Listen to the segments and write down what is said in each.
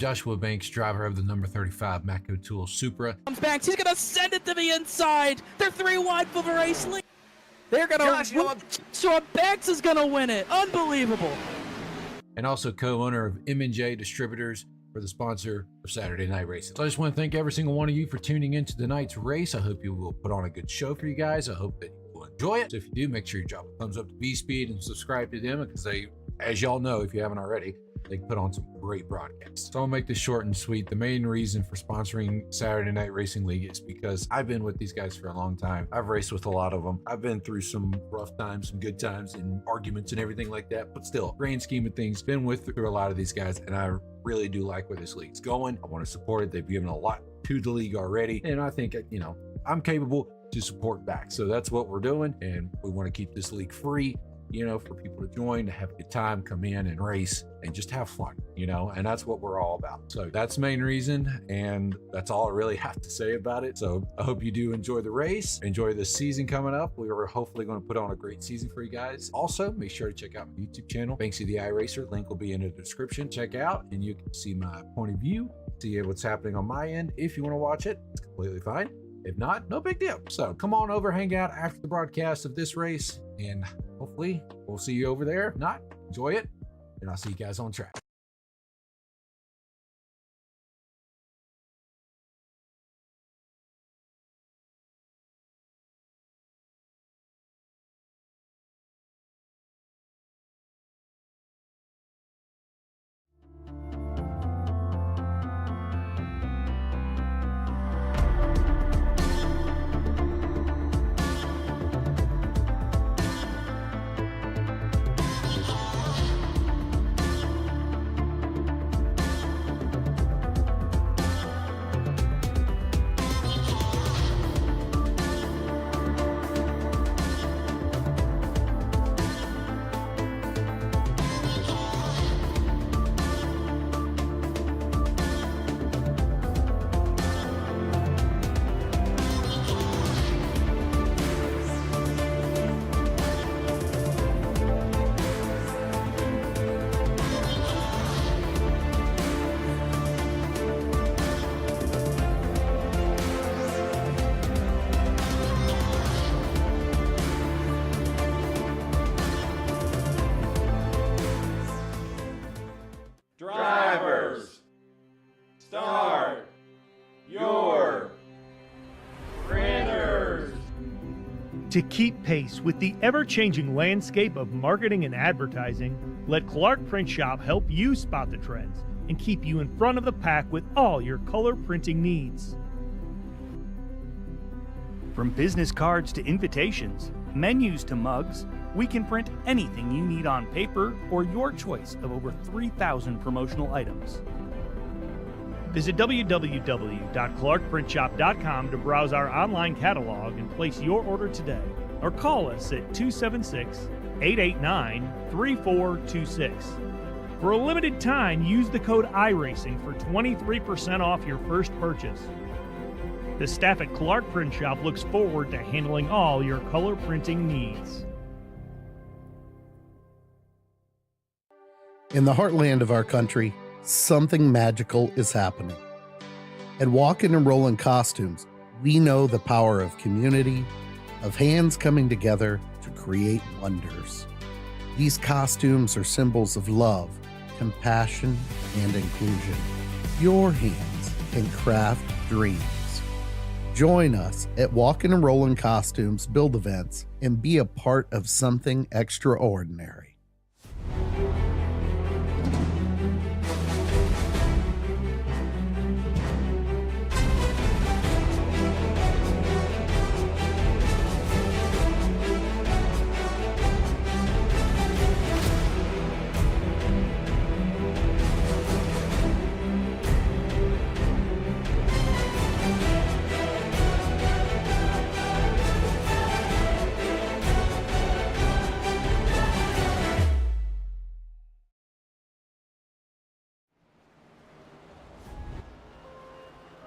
Joshua Banks, driver of the number 35 Matco Tool Supra. Comes back, he's gonna send it to the inside. They're 3 wide for the race lead. They're gonna Joshua Banks is gonna win it. Unbelievable. And also co-owner of M&J Distributors for the sponsor of Saturday Night Racing. So I just want to thank every single one of you for tuning into tonight's race. I hope you will put on a good show for you guys. I hope that you will enjoy it. So if you do, make sure you drop a thumbs up to VSPEED and subscribe to them, because they, as y'all know, if you haven't already, they put on some great broadcasts. So I'll make this short and sweet. The main reason for sponsoring Saturday Night Racing League is because I've been with these guys for a long time. I've raced with a lot of them. I've been through some rough times, some good times, and arguments and everything like that. But still, grand scheme of things, been through a lot of these guys, and I really do like where this league's going. I want to support it. They've given a lot to the league already, and I think, you know, I'm capable to support back. So that's what we're doing, and we want to keep this league free, you know, for people to join, to have a good time, come in and race and just have fun, you know, and that's what we're all about. So that's the main reason, and that's all I really have to say about it. So I hope you do enjoy the race, enjoy the season coming up. We are hopefully going to put on a great season for you guys. Also, make sure to check out my YouTube channel, Banksy the iRacer. Link will be in the description. Check out, and you can see my point of view, see what's happening on my end. If you want to watch it, it's completely fine. If not, no big deal. So come on over, hang out after the broadcast of this race, and hopefully we'll see you over there. If not, enjoy it, and I'll see you guys on track. Drivers, start your printers. To keep pace with the ever-changing landscape of marketing and advertising, let Clark Print Shop help you spot the trends and keep you in front of the pack with all your color printing needs. From business cards to invitations, menus to mugs, we can print anything you need on paper or your choice of over 3,000 promotional items. Visit www.clarkprintshop.com to browse our online catalog and place your order today, or call us at 276-889-3426. For a limited time, use the code iRacing for 23% off your first purchase. The staff at Clark Print Shop looks forward to handling all your color printing needs. In the heartland of our country, something magical is happening. At Walkin' and Rollin' Costumes, we know the power of community, of hands coming together to create wonders. These costumes are symbols of love, compassion, and inclusion. Your hands can craft dreams. Join us at Walkin' and Rollin' Costumes Build Events and be a part of something extraordinary.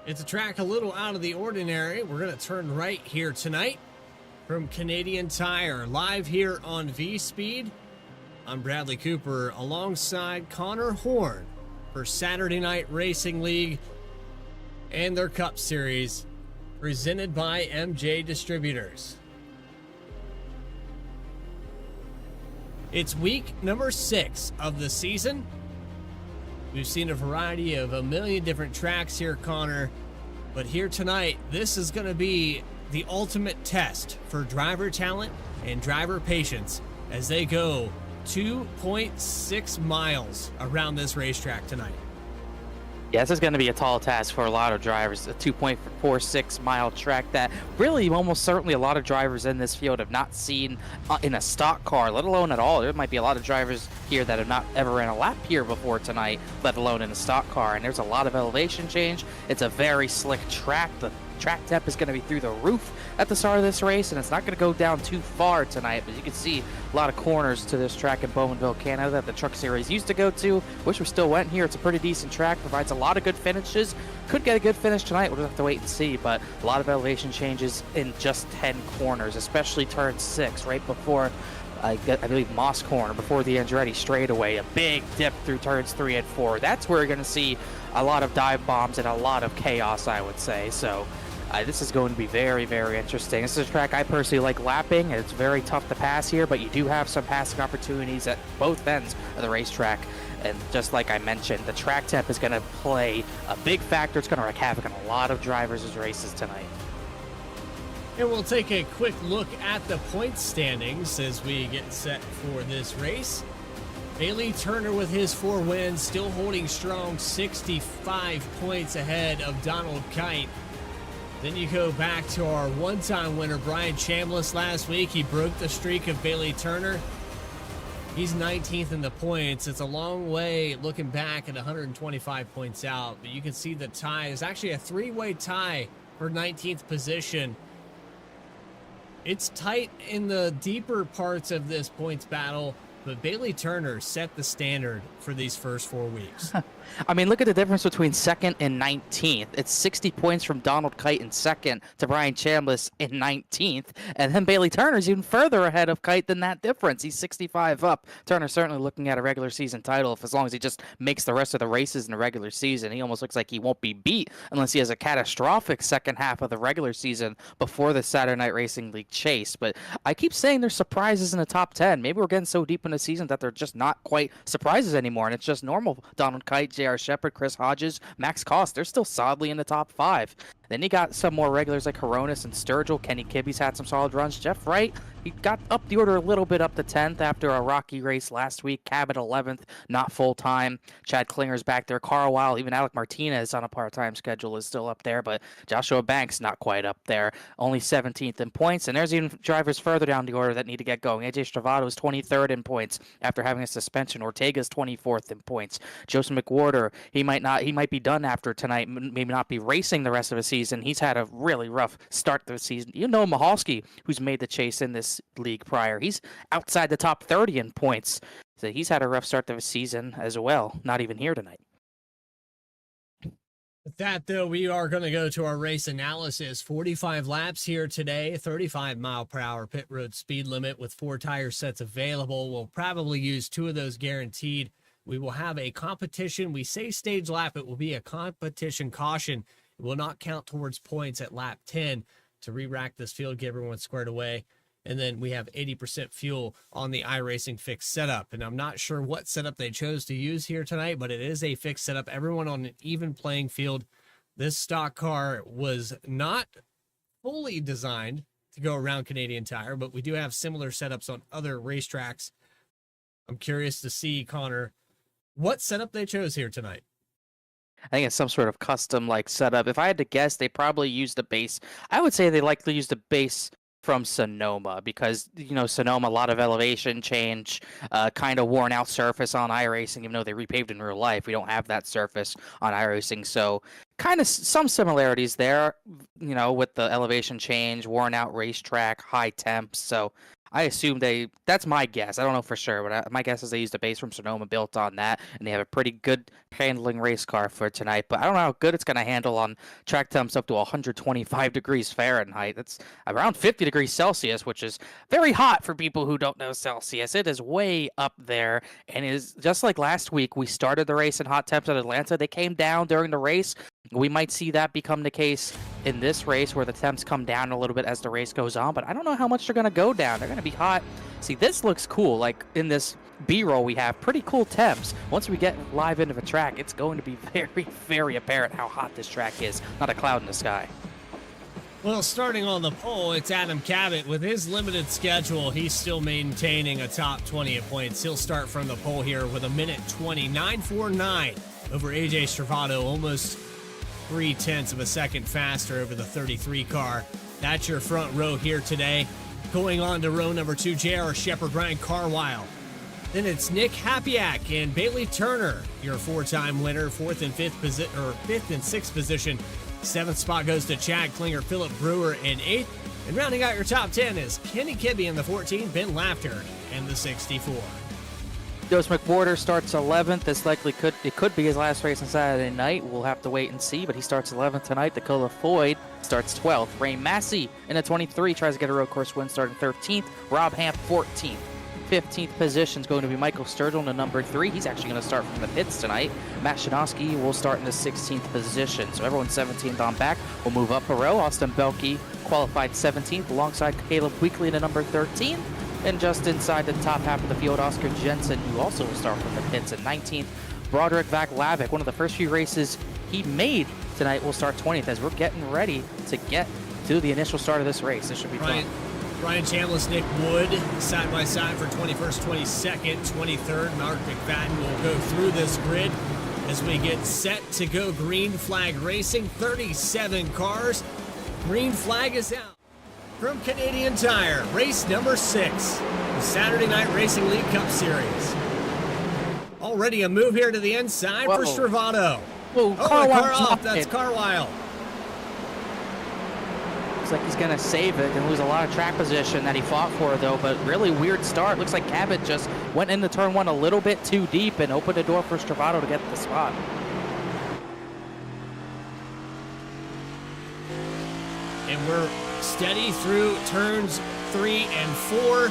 It's a track a little out of the ordinary. We're going to turn right here tonight from Canadian Tire, live here on VSPEED. I'm Bradley Cooper alongside Connor Horn. for Saturday Night Racing League and their Cup Series, presented by M&J Distributors. It's week number 6 of the season. We've seen a variety of a million different tracks here, Connor, but here tonight, this is going to be the ultimate test for driver talent and driver patience as they go 2.6 miles around this racetrack tonight. Yeah, this is going to be a tall task for a lot of drivers. A 2.46 mile track that really almost certainly a lot of drivers in this field have not seen in a stock car, let alone at all. There might be a lot of drivers here that have not ever ran a lap here before tonight, let alone in a stock car. And there's a lot of elevation change. It's a very slick track. The track depth is going to be through the roof at the start of this race, and it's not going to go down too far tonight, but you can see a lot of corners to this track in Bowmanville, Canada that the Truck Series used to go to. Wish we still went here. It's a pretty decent track, provides a lot of good finishes. Could get a good finish tonight. We'll just have to wait and see, but a lot of elevation changes in just 10 corners, especially turn 6 right before I believe Moss Corner, before the Andretti straightaway. A big dip through turns 3 and 4. That's where you're going to see a lot of dive bombs and a lot of chaos, I would say. So this is going to be very, very interesting. This is a track I personally like lapping. It's very tough to pass here, but you do have some passing opportunities at both ends of the racetrack. And just like I mentioned, the track temp is going to play a big factor. It's going to wreak havoc on a lot of drivers' races tonight. And we'll take a quick look at the point standings as we get set for this race. Bailey Turner with his 4 wins, still holding strong, 65 points ahead of Donald Kite. Then you go back to our one-time winner, Brian Chambliss, last week. He broke the streak of Bailey Turner. He's 19th in the points. It's a long way looking back at 125 points out, but you can see the tie is actually a 3-way tie for 19th position. It's tight in the deeper parts of this points battle, but Bailey Turner set the standard for these first 4 weeks. I mean, look at the difference between 2nd and 19th. It's 60 points from Donald Kite in 2nd to Brian Chambliss in 19th. And then Bailey Turner's even further ahead of Kite than that difference. He's 65 up. Turner's certainly looking at a regular season title if as long as he just makes the rest of the races in the regular season. He almost looks like he won't be beat unless he has a catastrophic second half of the regular season before the Saturday Night Racing League chase. But I keep saying there's surprises in the top 10. Maybe we're getting so deep in the season that they're just not quite surprises anymore, and it's just normal. Donald Kite, J.R. Shepard, Chris Hodges, Max Kost, they're still solidly in the top 5. Then you got some more regulars like Horonis and Sturgill. Kenny Kibbe's had some solid runs. Jeff Wright, he got up the order a little bit up to 10th after a rocky race last week. Cabot 11th, not full-time. Chad Klinger's back there. Carlisle, even Alec Martinez on a part-time schedule is still up there, but Joshua Banks not quite up there. Only 17th in points, and there's even drivers further down the order that need to get going. AJ Stravato is 23rd in points after having a suspension. Ortega's 24th in points. Joseph McWhorter, he might be done after tonight, maybe not be racing the rest of the season. He's had a really rough start to the season. You know Mahalski, who's made the chase in this league prior. He's outside the top 30 in points. So he's had a rough start to the season as well. Not even here tonight. With that, though, we are going to go to our race analysis. 45 laps here today, 35 mile per hour pit road speed limit with 4 tire sets available. We'll probably use 2 of those guaranteed. We will have a competition. We say stage lap. It will be a competition caution. It will not count towards points at lap 10 to re-rack this field, get everyone squared away. And then we have 80% fuel on the iRacing fixed setup. And I'm not sure what setup they chose to use here tonight, but it is a fixed setup. Everyone on an even playing field. This stock car was not fully designed to go around Canadian Tire, but we do have similar setups on other racetracks. I'm curious to see, Connor, what setup they chose here tonight. I think it's some sort of custom like setup. If I had to guess, they probably used the base. I would say they likely used the base from Sonoma because, you know, Sonoma, a lot of elevation change, kind of worn out surface on iRacing, even though they repaved in real life. We don't have that surface on iRacing. So kind of some similarities there, you know, with the elevation change, worn out racetrack, high temps. So I assume that's my guess. I don't know for sure, but my guess is they used a base from Sonoma built on that, and they have a pretty good handling race car for tonight. But I don't know how good it's going to handle on track temps up to 125 degrees Fahrenheit. That's around 50 degrees Celsius, which is very hot for people who don't know Celsius. It is way up there, and is just like last week, we started the race in hot temps at Atlanta. They came down during the race. We might see that become the case in this race where the temps come down a little bit as the race goes on, but I don't know how much they're going to go down. They're going to be hot. See, this looks cool. Like in this B-roll, we have pretty cool temps. Once we get live into the track, it's going to be very, very apparent how hot this track is. Not a cloud in the sky. Well, starting on the pole, it's Adam Cabot. With his limited schedule, he's still maintaining a top 20 at points. He'll start from the pole here with a minute 29.49 over AJ Stravado, almost 0.3 of a second faster over the 33 car. That's your front row here today. Going on to row number 2, J.R. Shepard, Ryan Carlisle. Then it's Nick Hapiak and Bailey Turner, your 4-time winner, 4th and 5th and 6th position. 7th spot goes to Chad Klinger, Philip Brewer in 8th. And rounding out your top 10 is Kenny Kibbe in the 14, Ben Laughter in the 64. Dose McWhorter starts 11th. This likely could be his last race on Saturday night. We'll have to wait and see, but he starts 11th tonight. Dakota Floyd starts 12th. Ray Massey in a 23 tries to get a road course win, starting 13th. Rob Hamp 14th. 15th position is going to be Michael Sturgill in the number 3. He's actually going to start from the pits tonight. Matt Shinosky will start in the 16th position. So everyone 17th on back will move up a row. Austin Belke qualified 17th alongside Caleb Weekly in the number 13. And just inside the top half of the field, Oscar Jensen, who also will start from the pits at 19th. Broderick Vaclavic, one of the first few races he made tonight, will start 20th as we're getting ready to get to the initial start of this race. This should be fun. Ryan Chambliss, Nick Wood, side by side for 21st, 22nd, 23rd. Mark McFadden will go through this grid as we get set to go green flag racing. 37 cars. Green flag is out. From Canadian Tire, race number 6, the Saturday Night Racing League Cup Series. Already a move here to the inside for Stravado. Whoa, car off. That's Carlisle. Looks like he's going to save it and lose a lot of track position that he fought for, though. But really weird start. Looks like Cabot just went into turn 1 a little bit too deep and opened the door for Stravado to get the spot. And we're steady through turns 3 and 4.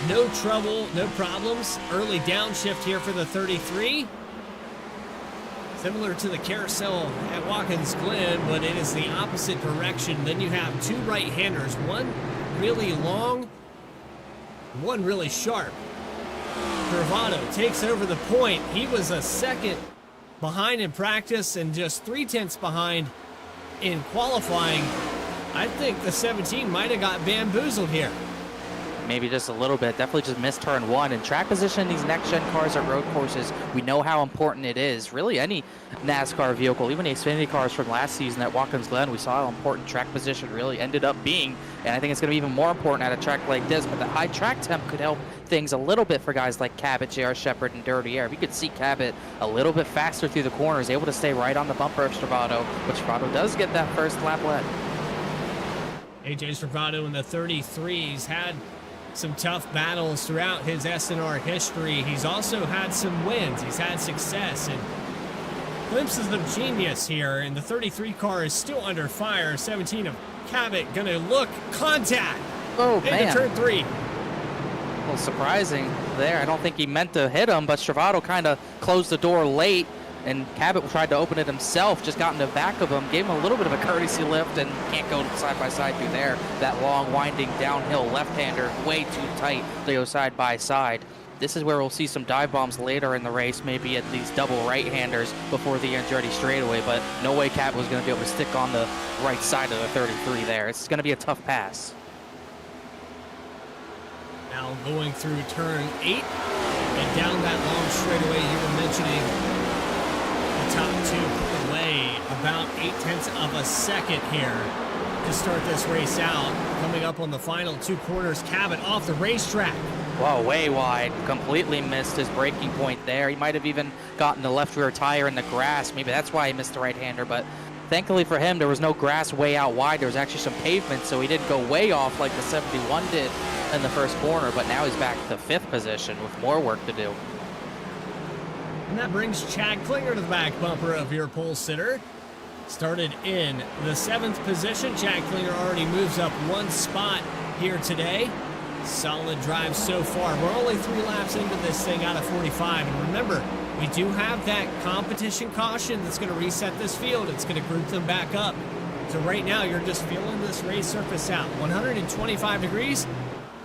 No trouble, no problems. Early downshift here for the 33. Similar to the carousel at Watkins Glen, but it is the opposite direction. Then you have 2 right-handers, one really long, one really sharp. Bravado takes over the point. He was a second behind in practice and just 0.3 behind in qualifying. I think the 17 might have got bamboozled here. Maybe just a little bit. Definitely just missed turn 1. And track position in these next-gen cars at road courses, we know how important it is. Really, any NASCAR vehicle, even the Xfinity cars from last season at Watkins Glen, we saw how important track position really ended up being. And I think it's going to be even more important at a track like this. But the high track temp could help things a little bit for guys like Cabot, J.R. Shepard, and Dirty Air. We could see Cabot a little bit faster through the corners, able to stay right on the bumper of Stravado, but Stravado does get that first lap led. AJ Stravado in the 33's had some tough battles throughout his SNR history. He's also had some wins. He's had success and glimpses of genius here. And the 33 car is still under fire. 17 of Cabot gonna look. Contact. Oh, man. Into turn 3. A little surprising there. I don't think he meant to hit him, but Stravado kind of closed the door late. And Cabot tried to open it himself, just got in the back of him, gave him a little bit of a courtesy lift, and can't go side-by-side through there. That long, winding downhill left-hander, way too tight to go side-by-side. This is where we'll see some dive bombs later in the race, maybe at these double right-handers before the Andretti straightaway, but no way Cabot was going to be able to stick on the right side of the 33 there. It's going to be a tough pass. Now going through turn 8 and down that long straightaway you were mentioning. Top 2 put away about 0.8 of a second here to start this race out. Coming up on the final 2 corners, Cabot off the racetrack. Whoa, way wide. Completely missed his braking point there. He might have even gotten the left rear tire in the grass. Maybe that's why he missed the right-hander, but thankfully for him, there was no grass way out wide. There was actually some pavement, so he didn't go way off like the 71 did. in the first corner, but now he's back to 5th position with more work to do. And that brings Chad Klinger to the back bumper of your pole sitter. Started in the 7th position. Chad Klinger already moves up 1 spot here today. Solid drive so far. We're only 3 laps into this thing out of 45. And remember, we do have that competition caution that's going to reset this field. It's going to group them back up. So right now, you're just feeling this race surface out. 125 degrees?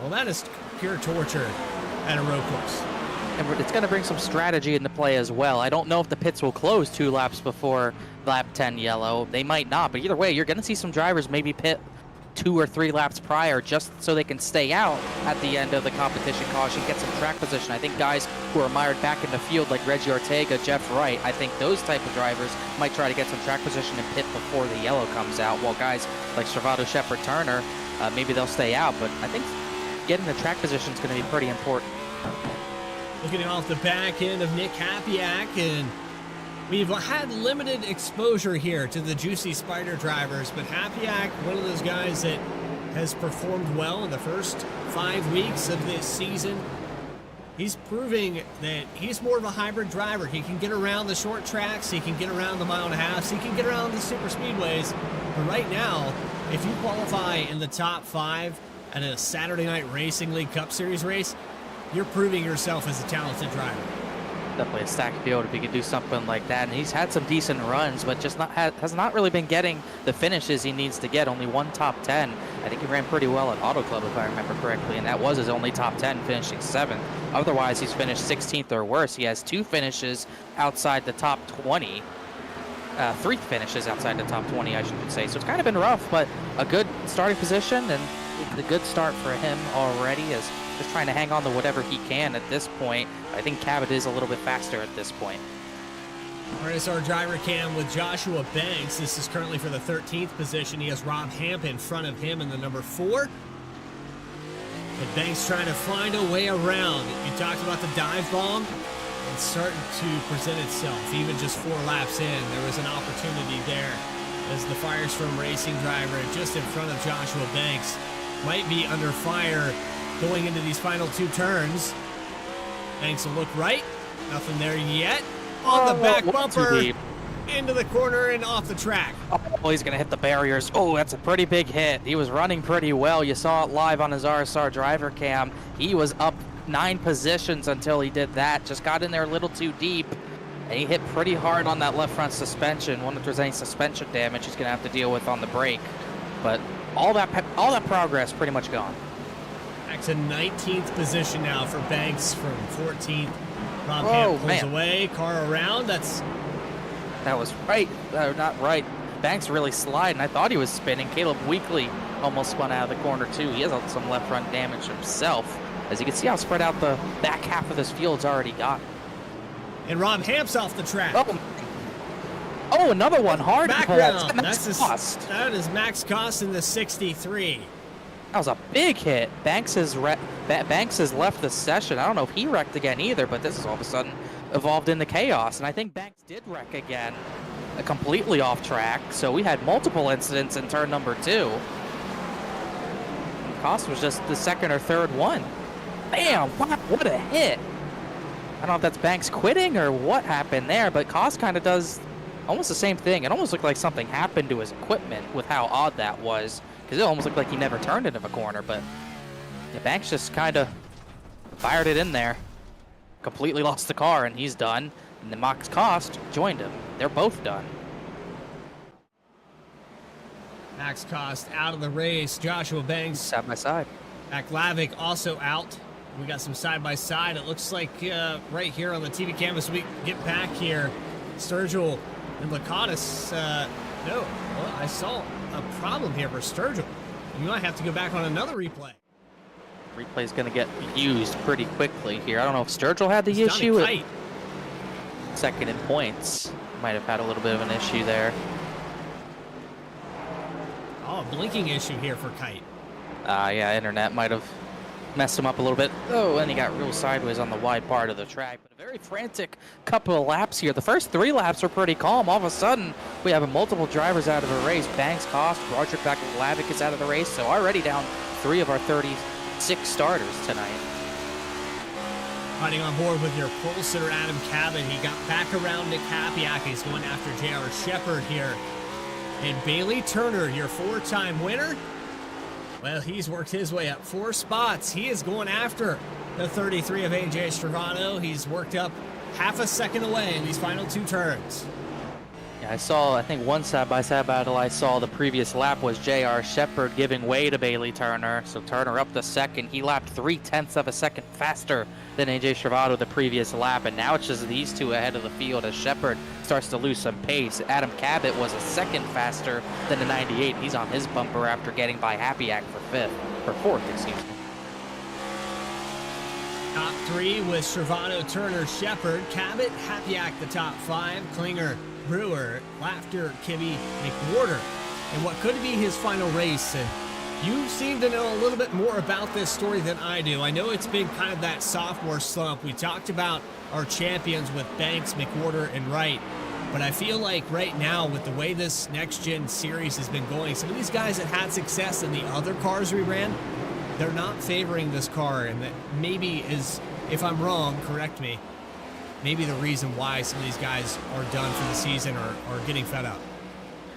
Well, that is pure torture at a road course. And it's going to bring some strategy into play as well. I don't know if the pits will close 2 laps before lap 10 yellow. They might not, but either way, you're going to see some drivers maybe pit 2 or 3 laps prior just so they can stay out at the end of the competition caution, get some track position. I think guys who are mired back in the field like Reggie Ortega, Jeff Wright, I think those type of drivers might try to get some track position and pit before the yellow comes out, while guys like Servato, Shepard, Turner, maybe they'll stay out, but I think getting the track position is going to be pretty important. Looking off the back end of Nick Hapiak, and we've had limited exposure here to the Juicy Spider drivers, but Hapiak, one of those guys that has performed well in the first 5 weeks of this season. He's proving that he's more of a hybrid driver. He can get around the short tracks, he can get around the 1.5 miles, he can get around the super speedways. But right now, if you qualify in the top 5 at a Saturday Night Racing League Cup Series race, you're proving yourself as a talented driver. Definitely a stacked field if he could do something like that. And he's had some decent runs, but just has not really been getting the finishes he needs to get. Only 1 top 10. I think he ran pretty well at Auto Club, if I remember correctly, and that was his only top 10, finishing 7th. Otherwise, he's finished 16th or worse. He has 2 finishes outside the top 20. 3 finishes outside the top 20, I should say. So it's kind of been rough, but a good starting position and a good start for him already, as just trying to hang on to whatever he can at this point. I think Cabot is a little bit faster at this point. RSR Driver Cam with Joshua Banks. This is currently for the 13th position. He has Rob Hamp in front of him in the number 4. And Banks trying to find a way around. You talked about the dive bomb. It's starting to present itself. Even just 4 laps in, there was an opportunity there as the Firestorm Racing driver just in front of Joshua Banks might be under fire going into these final 2 turns. Banks will look right. Nothing there yet. On the back bumper, into the corner and off the track. Oh, he's going to hit the barriers. Oh, that's a pretty big hit. He was running pretty well. You saw it live on his RSR Driver Cam. He was up 9 positions until he did that. Just got in there a little too deep. And he hit pretty hard on that left front suspension. Wonder if there's any suspension damage he's going to have to deal with on the brake. But all that progress pretty much gone. Back to 19th position now for Banks from 14th. Rob Hamp pulls away, car around. That was right. Not right. Banks really sliding. I thought he was spinning. Caleb Weekly almost spun out of the corner too. He has some left front damage himself. As you can see how spread out the back half of this field's already got. And Rob Hamp's off the track. Oh, another one. Hard background. That is Max Cost in the 63. That was a big hit. Banks has left the session. I don't know if he wrecked again either, but this is all of a sudden evolved into chaos. And I think Banks did wreck again, completely off track. So we had multiple incidents in turn number 2. And Cost was just the 2nd or 3rd one. Bam! What a hit. I don't know if that's Banks quitting or what happened there, but Cost kind of does almost the same thing. It almost looked like something happened to his equipment with how odd that was, because it almost looked like he never turned into a corner, but yeah, Banks just kind of fired it in there, completely lost the car, and he's done. And then Max Cost joined him. They're both done. Max Cost out of the race. Joshua Banks side by side. Mac Lavick also out. We got some side-by-side. It looks like right here on the TV canvas, we get back here. Sturgill and Lakatos. No, well, I saw a problem here for Sturgill. You might have to go back on another replay. Replay's going to get used pretty quickly here. I don't know if Sturgill had the issue. Second in points. Might have had a little bit of an issue there. Oh, a blinking issue here for Kite. Yeah, internet might have messed him up a little bit. Oh, and he got real sideways on the wide part of the track. But a very frantic couple of laps here. The first 3 laps were pretty calm. All of a sudden, we have multiple drivers out of the race. Banks, Cost, Roderick Lavick is out of the race. So already down 3 of our 6 starters tonight. Riding on board with your pole sitter, Adam Cabot. He got back around Nick Hapiak. He's going after J.R. Shepard here. And Bailey Turner, your 4-time winner. Well, he's worked his way up 4 spots. He is going after the 33 of AJ Stravano. He's worked up half a second away in these final 2 turns. Yeah, I think one side-by-side battle I saw the previous lap was J.R. Shepard giving way to Bailey Turner. So Turner up to second. He lapped 0.3 of a second faster than AJ Stravado the previous lap. And now it's just these 2 ahead of the field as Shepard starts to lose some pace. Adam Cabot was a second faster than the 98. He's on his bumper after getting by Hapiak for 4th, excuse me. Top 3 with Stravano, Turner, Shepard, Cabot, Hapiak the top 5, Klinger, Brewer, Laughter, Kibbe, McWhorter, and what could be his final race. And you seem to know a little bit more about this story than I do. I know it's been kind of that sophomore slump. We talked about our champions with Banks, McWhorter, and Wright, but I feel like right now with the way this next-gen series has been going, some of these guys that had success in the other cars we ran, they're not favoring this car, and that maybe is, if I'm wrong, correct me, maybe the reason why some of these guys are done for the season or getting fed up.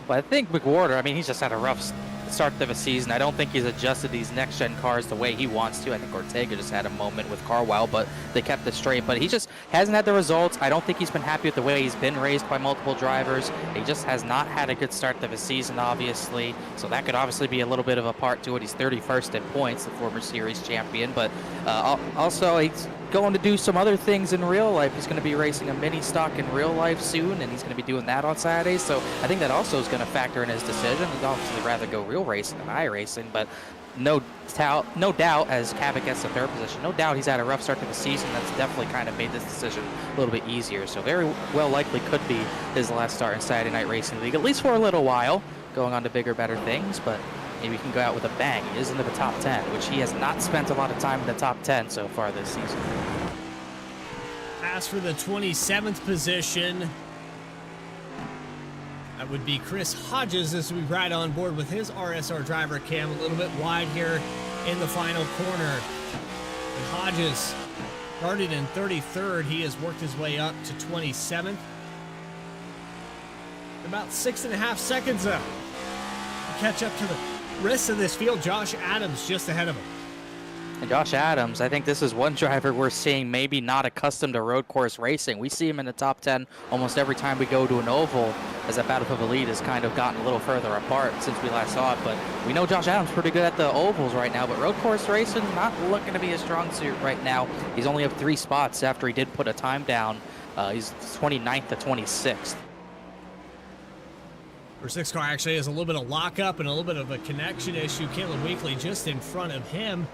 Well, I think McWhorter, I mean, he's just had a rough start of a season. I don't think he's adjusted these next-gen cars the way he wants to. I think Ortega just had a moment with Carwell, but they kept it straight. But he just hasn't had the results. I don't think he's been happy with the way he's been raced by multiple drivers. He just has not had a good start of a season, obviously. So that could obviously be a little bit of a part to it. He's 31st in points, the former series champion. But also, he's going to do some other things in real life. He's going to be racing a mini stock in real life soon, and he's going to be doing that on Saturdays. So I think that also is going to factor in his decision. He'd obviously rather go real racing than iRacing, but no doubt, as Cabot gets to 3rd position, no doubt he's had a rough start to the season. That's definitely kind of made this decision a little bit easier. So very well likely could be his last start in Saturday Night Racing League, at least for a little while, going on to bigger, better things, but maybe he can go out with a bang. He is into the top 10, which he has not spent a lot of time in the top 10 so far this season. As for the 27th position, that would be Chris Hodges as we ride on board with his RSR Driver Cam, a little bit wide here in the final corner. And Hodges started in 33rd. He has worked his way up to 27th. About 6.5 seconds up to catch up to the rest of this field. Josh Adams just ahead of him. And Josh Adams, I think this is one driver we're seeing maybe not accustomed to road course racing. We see him in the top 10 almost every time we go to an oval, as that Battle of the Lead has kind of gotten a little further apart since we last saw it. But we know Josh Adams pretty good at the ovals right now, but road course racing not looking to be a strong suit right now. He's only up 3 spots after he did put a time down. He's 29th to 26th. For 6 car actually has a little bit of lockup and a little bit of a connection issue. Caleb Weekly just in front of him.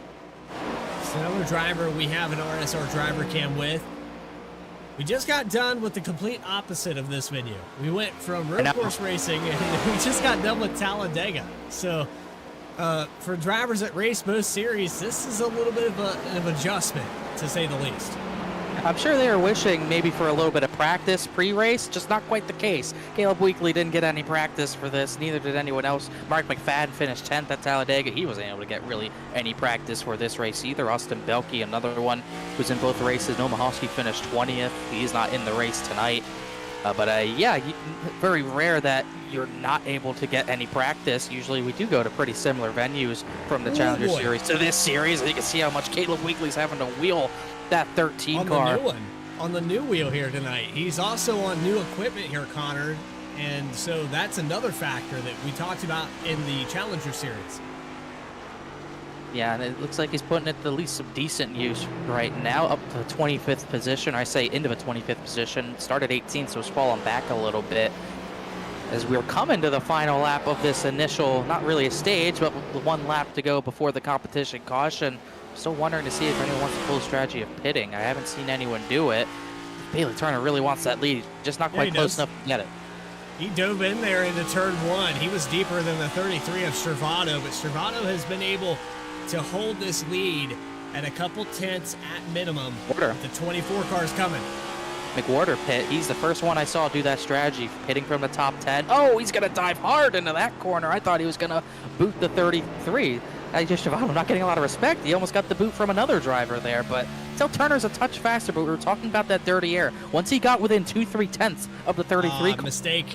It's another driver we have an RSR Driver Cam with. We just got done with the complete opposite of this video. We went from road course racing and we just got done with Talladega. So for drivers that race both series, this is a little bit of an adjustment, to say the least. I'm sure they were wishing maybe for a little bit of practice pre-race, just not quite the case. Caleb Weekly didn't get any practice for this, neither did anyone else. Mark McFadden finished 10th at Talladega. He wasn't able to get really any practice for this race either. Austin Belke, another one who's in both races. Noah Mahalski finished 20th. He's not in the race tonight. Yeah, very rare that you're not able to get any practice. Usually we do go to pretty similar venues from the Challenger Series to this series. You can see how much Caleb Weekly's having to wheel that 13 car. On the new one, on the new wheel here tonight. He's also on new equipment here, Connor, and so that's another factor that we talked about in the Challenger Series. Yeah, and it looks like he's putting it to at least some decent use right now, up to the 25th position. I say into the 25th position. Started 18th, so it's fallen back a little bit. As we're coming to the final lap of this initial, not really a stage, but the 1 lap to go before the competition caution. Still wondering to see if anyone wants to pull a strategy of pitting. I haven't seen anyone do it. Bailey Turner really wants that lead, just not quite close enough to get it. He dove in there into turn 1. He was deeper than the 33 of Stravano, but Stravano has been able to hold this lead at a couple tenths at minimum. The 24 cars coming. McWhorter pit. He's the first one I saw do that strategy, pitting from the top 10. Oh, he's going to dive hard into that corner. I thought he was going to boot the 33. AJ Stravado not getting a lot of respect. He almost got the boot from another driver there, but still Turner's a touch faster, but we were talking about that dirty air. Once he got within 2-3 tenths of the 33, mistake.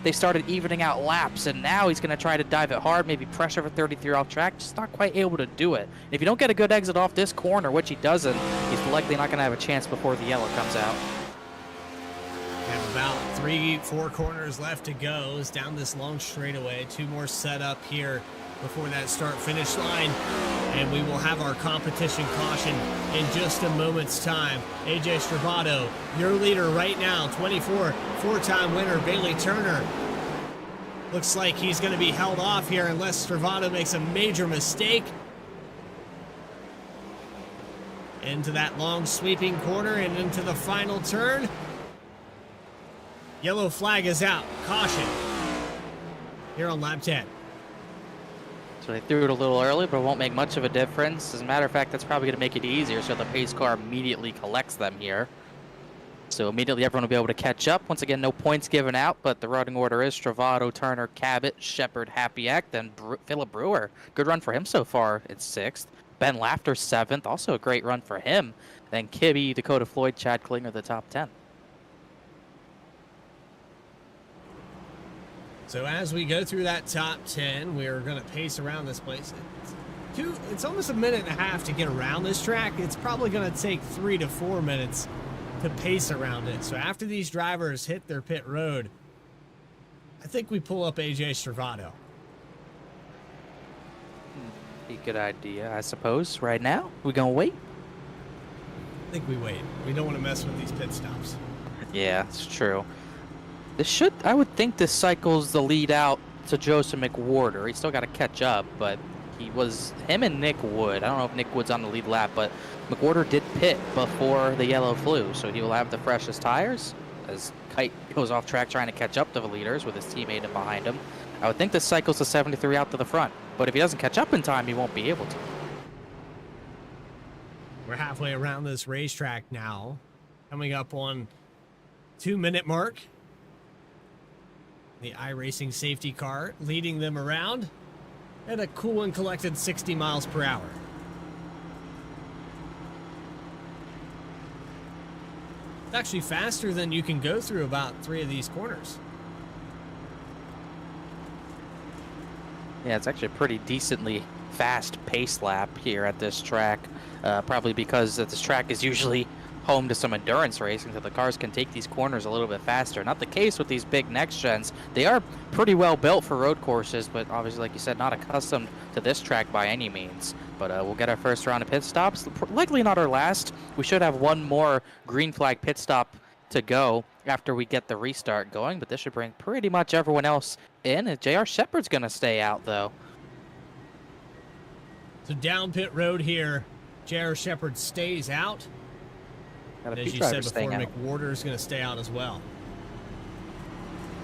They started evening out laps, and now he's going to try to dive it hard, maybe pressure for 33 off track, just not quite able to do it. If you don't get a good exit off this corner, which he doesn't, he's likely not going to have a chance before the yellow comes out. We have about 3-4 corners left to go. It's down this long straightaway. 2 more set up here before that start-finish line, and we will have our competition caution in just a moment's time. AJ Stravado, your leader right now, 24, 4-time winner Bailey Turner. Looks like he's going to be held off here unless Stravado makes a major mistake. Into that long sweeping corner and into the final turn. Yellow flag is out. Caution here on lap 10. So they threw it a little early, but it won't make much of a difference. As a matter of fact, that's probably going to make it easier, so the pace car immediately collects them here. So immediately everyone will be able to catch up. Once again, no points given out, but the running order is Stravado, Turner, Cabot, Shepard, Happyack, then Philip Brewer. Good run for him so far. It's 6th. Ben Lafter, 7th. Also a great run for him. Then Kibbe, Dakota Floyd, Chad Klinger, the top 10. So as we go through that top 10, we're going to pace around this place. It's almost a minute and a half to get around this track. It's probably going to take 3 to 4 minutes to pace around it. So after these drivers hit their pit road, I think we pull up AJ Stravado. Be a good idea, I suppose. Right now, we going to wait? I think we wait. We don't want to mess with these pit stops. Yeah, it's true. I would think this cycles the lead out to Joseph McWhorter. He's still got to catch up, but him and Nick Wood. I don't know if Nick Wood's on the lead lap, but McWhorter did pit before the yellow flew, so he will have the freshest tires as Kite goes off track trying to catch up to the leaders with his teammate in behind him. I would think this cycles the 73 out to the front, but if he doesn't catch up in time, he won't be able to. We're halfway around this racetrack now, coming up on 2-minute mark. The iRacing safety car leading them around at a cool and collected 60 miles per hour. It's actually faster than you can go through about 3 of these corners. Yeah, it's actually a pretty decently fast pace lap here at this track. Probably because this track is usually home to some endurance racing, so the cars can take these corners a little bit faster. Not the case with these big next gens. They are pretty well built for road courses, but obviously, like you said, not accustomed to this track by any means. But we'll get our first round of pit stops. Likely not our last. We should have one more green flag pit stop to go after we get the restart going, but this should bring pretty much everyone else in. And J.R. Shepard's going to stay out, though. So down pit road here, J.R. Shepard stays out. And as you said before, McWhorter's going to stay out as well.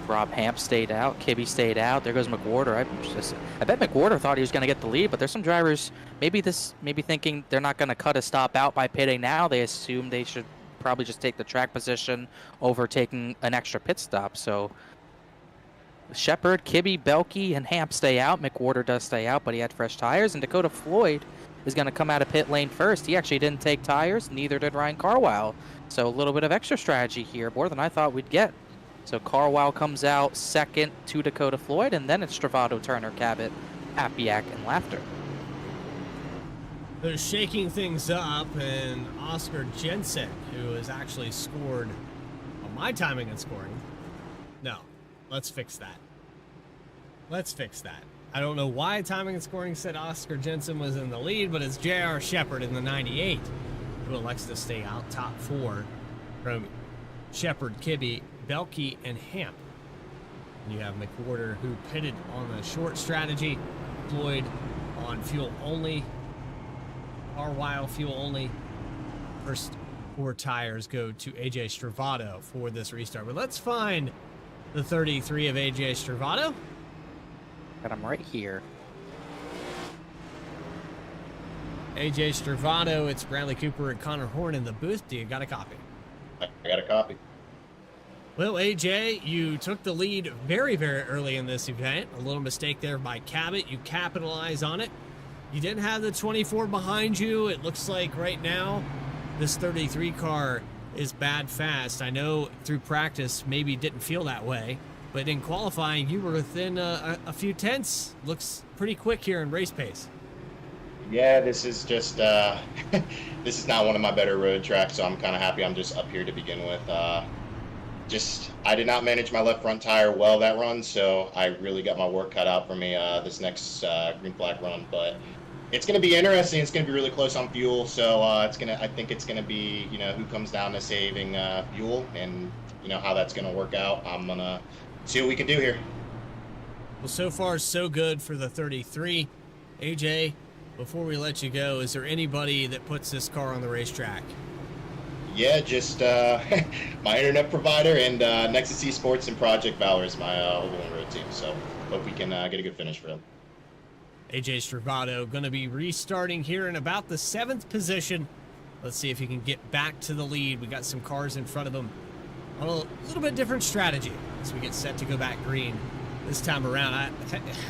Rob Hamp stayed out. Kibbe stayed out. There goes McWhorter. I bet McWhorter thought he was going to get the lead, but there's some drivers maybe thinking they're not going to cut a stop out by pitting now. They assume they should probably just take the track position over taking an extra pit stop. So Shepard, Kibbe, Belke, and Hamp stay out. McWhorter does stay out, but he had fresh tires. And Dakota Floyd is going to come out of pit lane first. He actually didn't take tires. Neither did Ryan Carwile. So a little bit of extra strategy here, more than I thought we'd get. So Carwile comes out second to Dakota Floyd, and then it's Stravado, Turner, Cabot, Happyack, and Lafter. They're shaking things up, and Oscar Jensen, who has actually scored on my timing and scoring. No, let's fix that. Let's fix that. I don't know why timing and scoring said Oscar Jensen was in the lead, but it's J.R. Shepard in the 98 who elects to stay out top 4 from Shepard, Kibbe, Belke, and Hamp. And you have McWhorter, who pitted on the short strategy, Floyd on fuel only, Carwile fuel only. First 4 tires go to AJ Stravado for this restart. But let's find the 33 of AJ Stravado. Got him right here. AJ Stravado, it's Bradley Cooper and Connor Horn in the booth. Do you got a copy? I got a copy. Well, AJ, you took the lead very, very early in this event. A little mistake there by Cabot. You capitalize on it. You didn't have the 24 behind you. It looks like right now this 33 car is bad fast. I know through practice maybe didn't feel that way, but in qualifying you were within a few tenths. Looks pretty quick here in race pace. Yeah, this is just this is not one of my better road tracks, so I'm kind of happy I'm just up here to begin with. I did not manage my left front tire well that run, so I really got my work cut out for me this next green flag run. But it's going to be interesting. It's going to be really close on fuel, so I think it's going to be, you know, who comes down to saving fuel, and you know how that's going to work out. I'm gonna see what we can do here. Well, so far so good for the 33. AJ, before we let you go, is there anybody that puts this car on the racetrack? Yeah, just my internet provider and Nexus Esports and Project Valor is my Overland Road team. So hope we can get a good finish for them. AJ Stravato going to be restarting here in about the 7th position. Let's see if he can get back to the lead. We got some cars in front of him on a little bit different strategy as we get set to go back green this time around.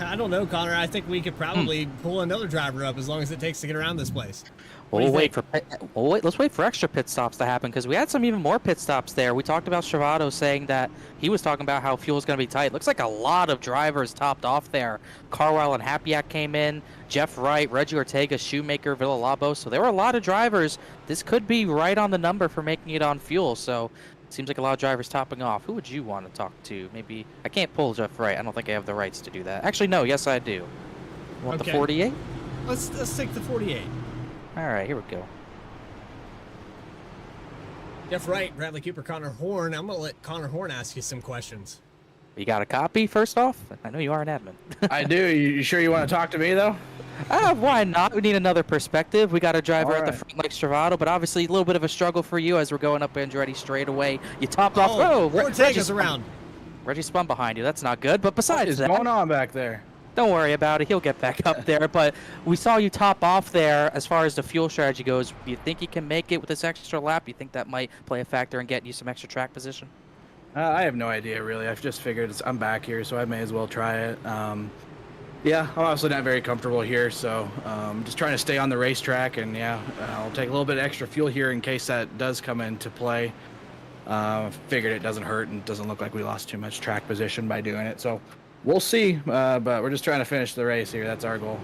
I don't know, Connor. I think we could probably pull another driver up as long as it takes to get around this place. Let's wait for extra pit stops to happen, because we had some even more pit stops there. We talked about Stravato saying that he was talking about how fuel is going to be tight. Looks like a lot of drivers topped off there. Carwell and Hapiak came in, Jeff Wright, Reggie Ortega, Shoemaker, Villalobos. So there were a lot of drivers. This could be right on the number for making it on fuel. So it seems like a lot of drivers topping off. Who would you want to talk to? Maybe I can't pull Jeff Wright. I don't think I have the rights to do that. Actually, no. Yes, I do. Want the 48? Let's take the 48. All right, here we go. Jeff Wright, Bradley Cooper, Connor Horn. I'm going to let Connor Horn ask you some questions. You got a copy, first off? I know you are an admin. I do. You sure you want to talk to me, though? Why not? We need another perspective. We got a driver at the front like Stravato, but obviously a little bit of a struggle for you as we're going up Andretti straight away. You topped off. Oh, Ortega's around. Reggie spun behind you. That's not good. But besides what is that, going on back there? Don't worry about it. He'll get back up there. But we saw you top off there as far as the fuel strategy goes. Do you think you can make it with this extra lap? You think that might play a factor in getting you some extra track position? I have no idea, really. I've just figured I'm back here, so I may as well try it. Yeah, I'm obviously not very comfortable here, so just trying to stay on the racetrack. And, yeah, I'll take a little bit extra fuel here in case that does come into play. Figured it doesn't hurt and doesn't look like we lost too much track position by doing it. So we'll see, but we're just trying to finish the race here. That's our goal.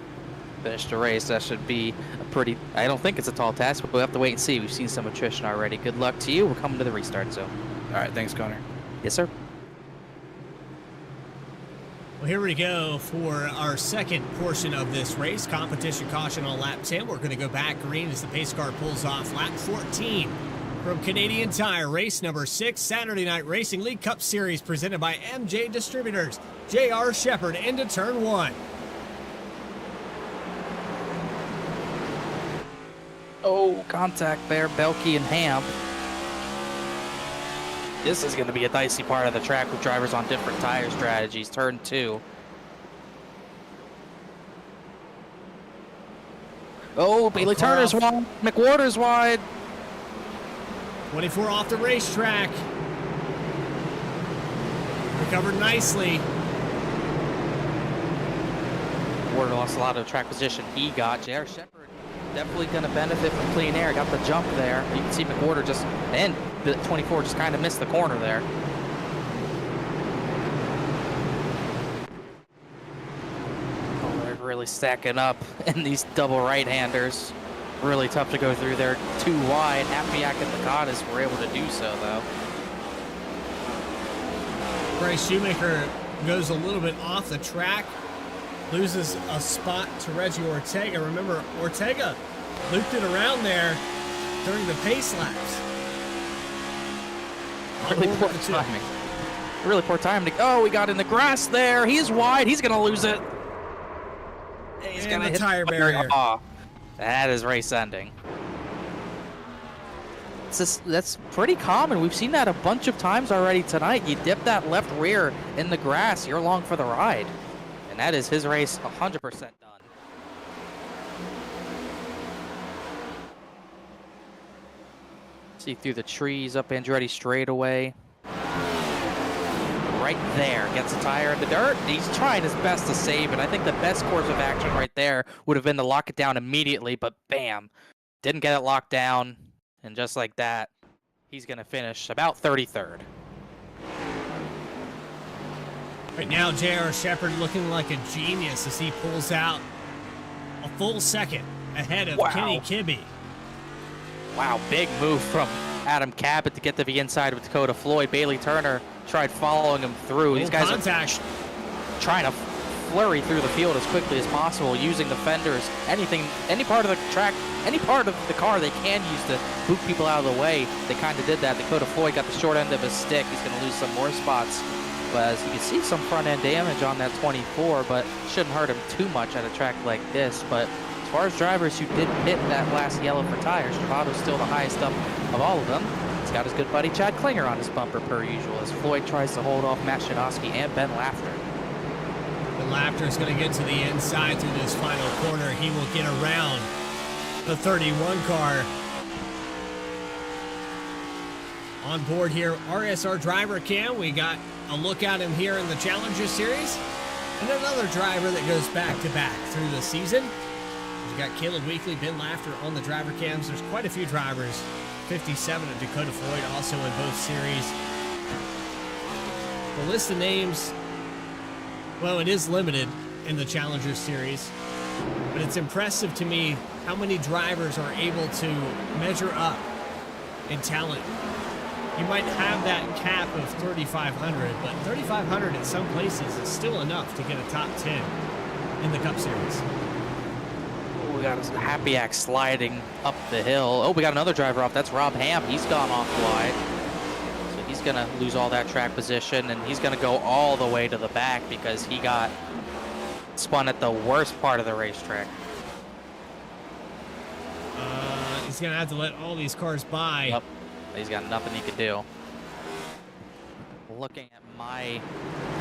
Finish the race. That should be a pretty... I don't think it's a tall task, but we'll have to wait and see. We've seen some attrition already. Good luck to you. We're coming to the restart zone. All right, thanks, Connor. Yes, sir. Well, here we go for our second portion of this race. Competition caution on lap 10. We're going to go back green as the pace car pulls off lap 14. From Canadian Tire, race number 6, Saturday Night Racing League Cup Series, presented by M&J Distributors. J.R. Shepard into turn 1. Oh, contact there, Belkey and Hamp. This is going to be a dicey part of the track with drivers on different tire strategies. Turn 2. Oh, Bailey Turner's wide. McWhorter's wide. 24 off the racetrack. Recovered nicely. Warder lost a lot of track position. He got J.R. Shepard. Definitely going to benefit from clean air. Got the jump there. You can see McWhorter just, and the 24 just kind of missed the corner there. Oh, they're really stacking up in these double right-handers. Really tough to go through there. Too wide. Hapiak and Lakatis were able to do so, though. Bryce Shoemaker goes a little bit off the track. Loses a spot to Reggie Ortega. Remember, Ortega looped it around there during the pace laps. Really poor timing. Really poor timing. Oh, we got in the grass there. He's wide. He's going to lose it. He's going to hit the tire barrier. Oh, that is race ending. That's pretty common. We've seen that a bunch of times already tonight. You dip that left rear in the grass, you're along for the ride. And that is his race 100% done. See through the trees up Andretti straightaway. right there. Gets a tire in the dirt. He's trying his best to save it. I think the best course of action right there would have been to lock it down immediately, but bam. Didn't get it locked down. And just like that, he's going to finish about 33rd. Right now, J.R. Shepherd looking like a genius as he pulls out a full second ahead of Kenny Kibbe. Wow, big move from Adam Cabot to get to the inside of Dakota Floyd. Bailey Turner tried following him through. These guys are trying to flurry through the field as quickly as possible, using the fenders, anything, any part of the track, any part of the car they can use to boot people out of the way. They kind of did that. Dakota Floyd got the short end of his stick. He's going to lose some more spots. But as you can see, some front end damage on that 24, but shouldn't hurt him too much at a track like this. But as far as drivers who did hit that last yellow for tires, Travado's still the highest up of all of them. He's got his good buddy Chad Klinger on his bumper per usual, as Floyd tries to hold off Matt Shadowski and Ben Lafter. Ben Lafter is going to get to the inside through this final corner. He will get around the 31 car. On board here, RSR Driver Cam. We got a look at him here in the Challenger Series. And another driver that goes back-to-back through the season. We've got Caleb Weekly, Ben Lafter on the driver cams. There's quite a few drivers. 57 of Dakota Floyd also in both series. The list of names, well, it is limited in the Challenger Series. But it's impressive to me how many drivers are able to measure up in talent. You might have that cap of 3,500, but 3,500 in some places is still enough to get a top 10 in the Cup Series. We got a Happy Act sliding up the hill. Oh, we got another driver off. That's Rob Ham. He's gone off wide. So he's going to lose all that track position, and he's going to go all the way to the back because he got spun at the worst part of the racetrack. He's going to have to let all these cars by. Yep. He's got nothing he could do. Looking at my...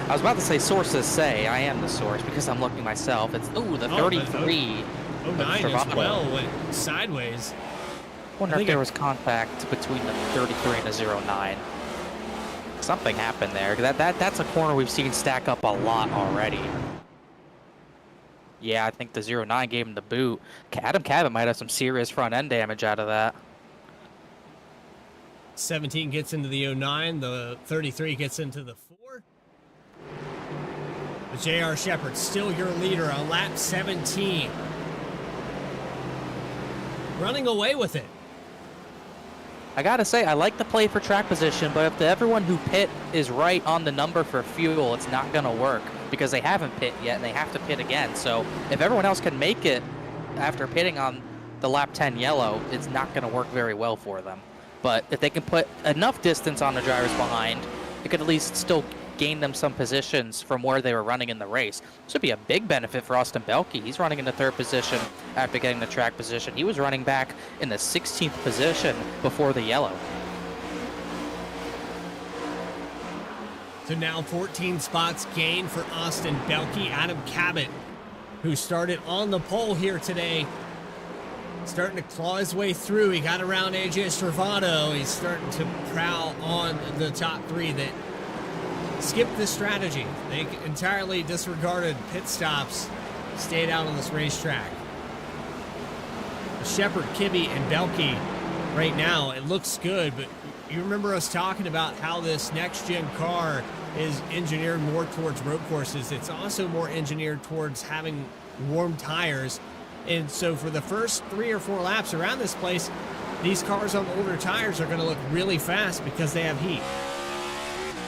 I was about to say sources say. I am the source because I'm looking myself. It's, ooh, the 33. 09 as well went sideways. I wonder if there was contact between the 33 and the 09. Something happened there. That's a corner we've seen stack up a lot already. Yeah, I think the 09 gave him the boot. Adam Cabot might have some serious front end damage out of that. 17 gets into the 09. The 33 gets into the 4. But J.R. Shepherd still your leader on lap 17. Running away with it. I gotta say, I like the play for track position, but if everyone who pit is right on the number for fuel, it's not gonna work because they haven't pit yet and they have to pit again. So if everyone else can make it after pitting on the lap 10 yellow, it's not gonna work very well for them. But if they can put enough distance on the drivers behind, it could at least still gain them some positions from where they were running in the race. This would be a big benefit for Austin Belke. He's running in the 3rd position after getting the track position. He was running back in the 16th position before the yellow. So now 14 spots gained for Austin Belke. Adam Cabot, who started on the pole here today, starting to claw his way through. He got around AJ Stravado. He's starting to prowl on the top 3 that skipped the strategy. They entirely disregarded pit stops, stayed out on this racetrack. Shepherd, Kibbe, and Belke right now, it looks good, but you remember us talking about how this next-gen car is engineered more towards road courses. It's also more engineered towards having warm tires. And so for the first 3 or 4 laps around this place, these cars on older tires are going to look really fast because they have heat.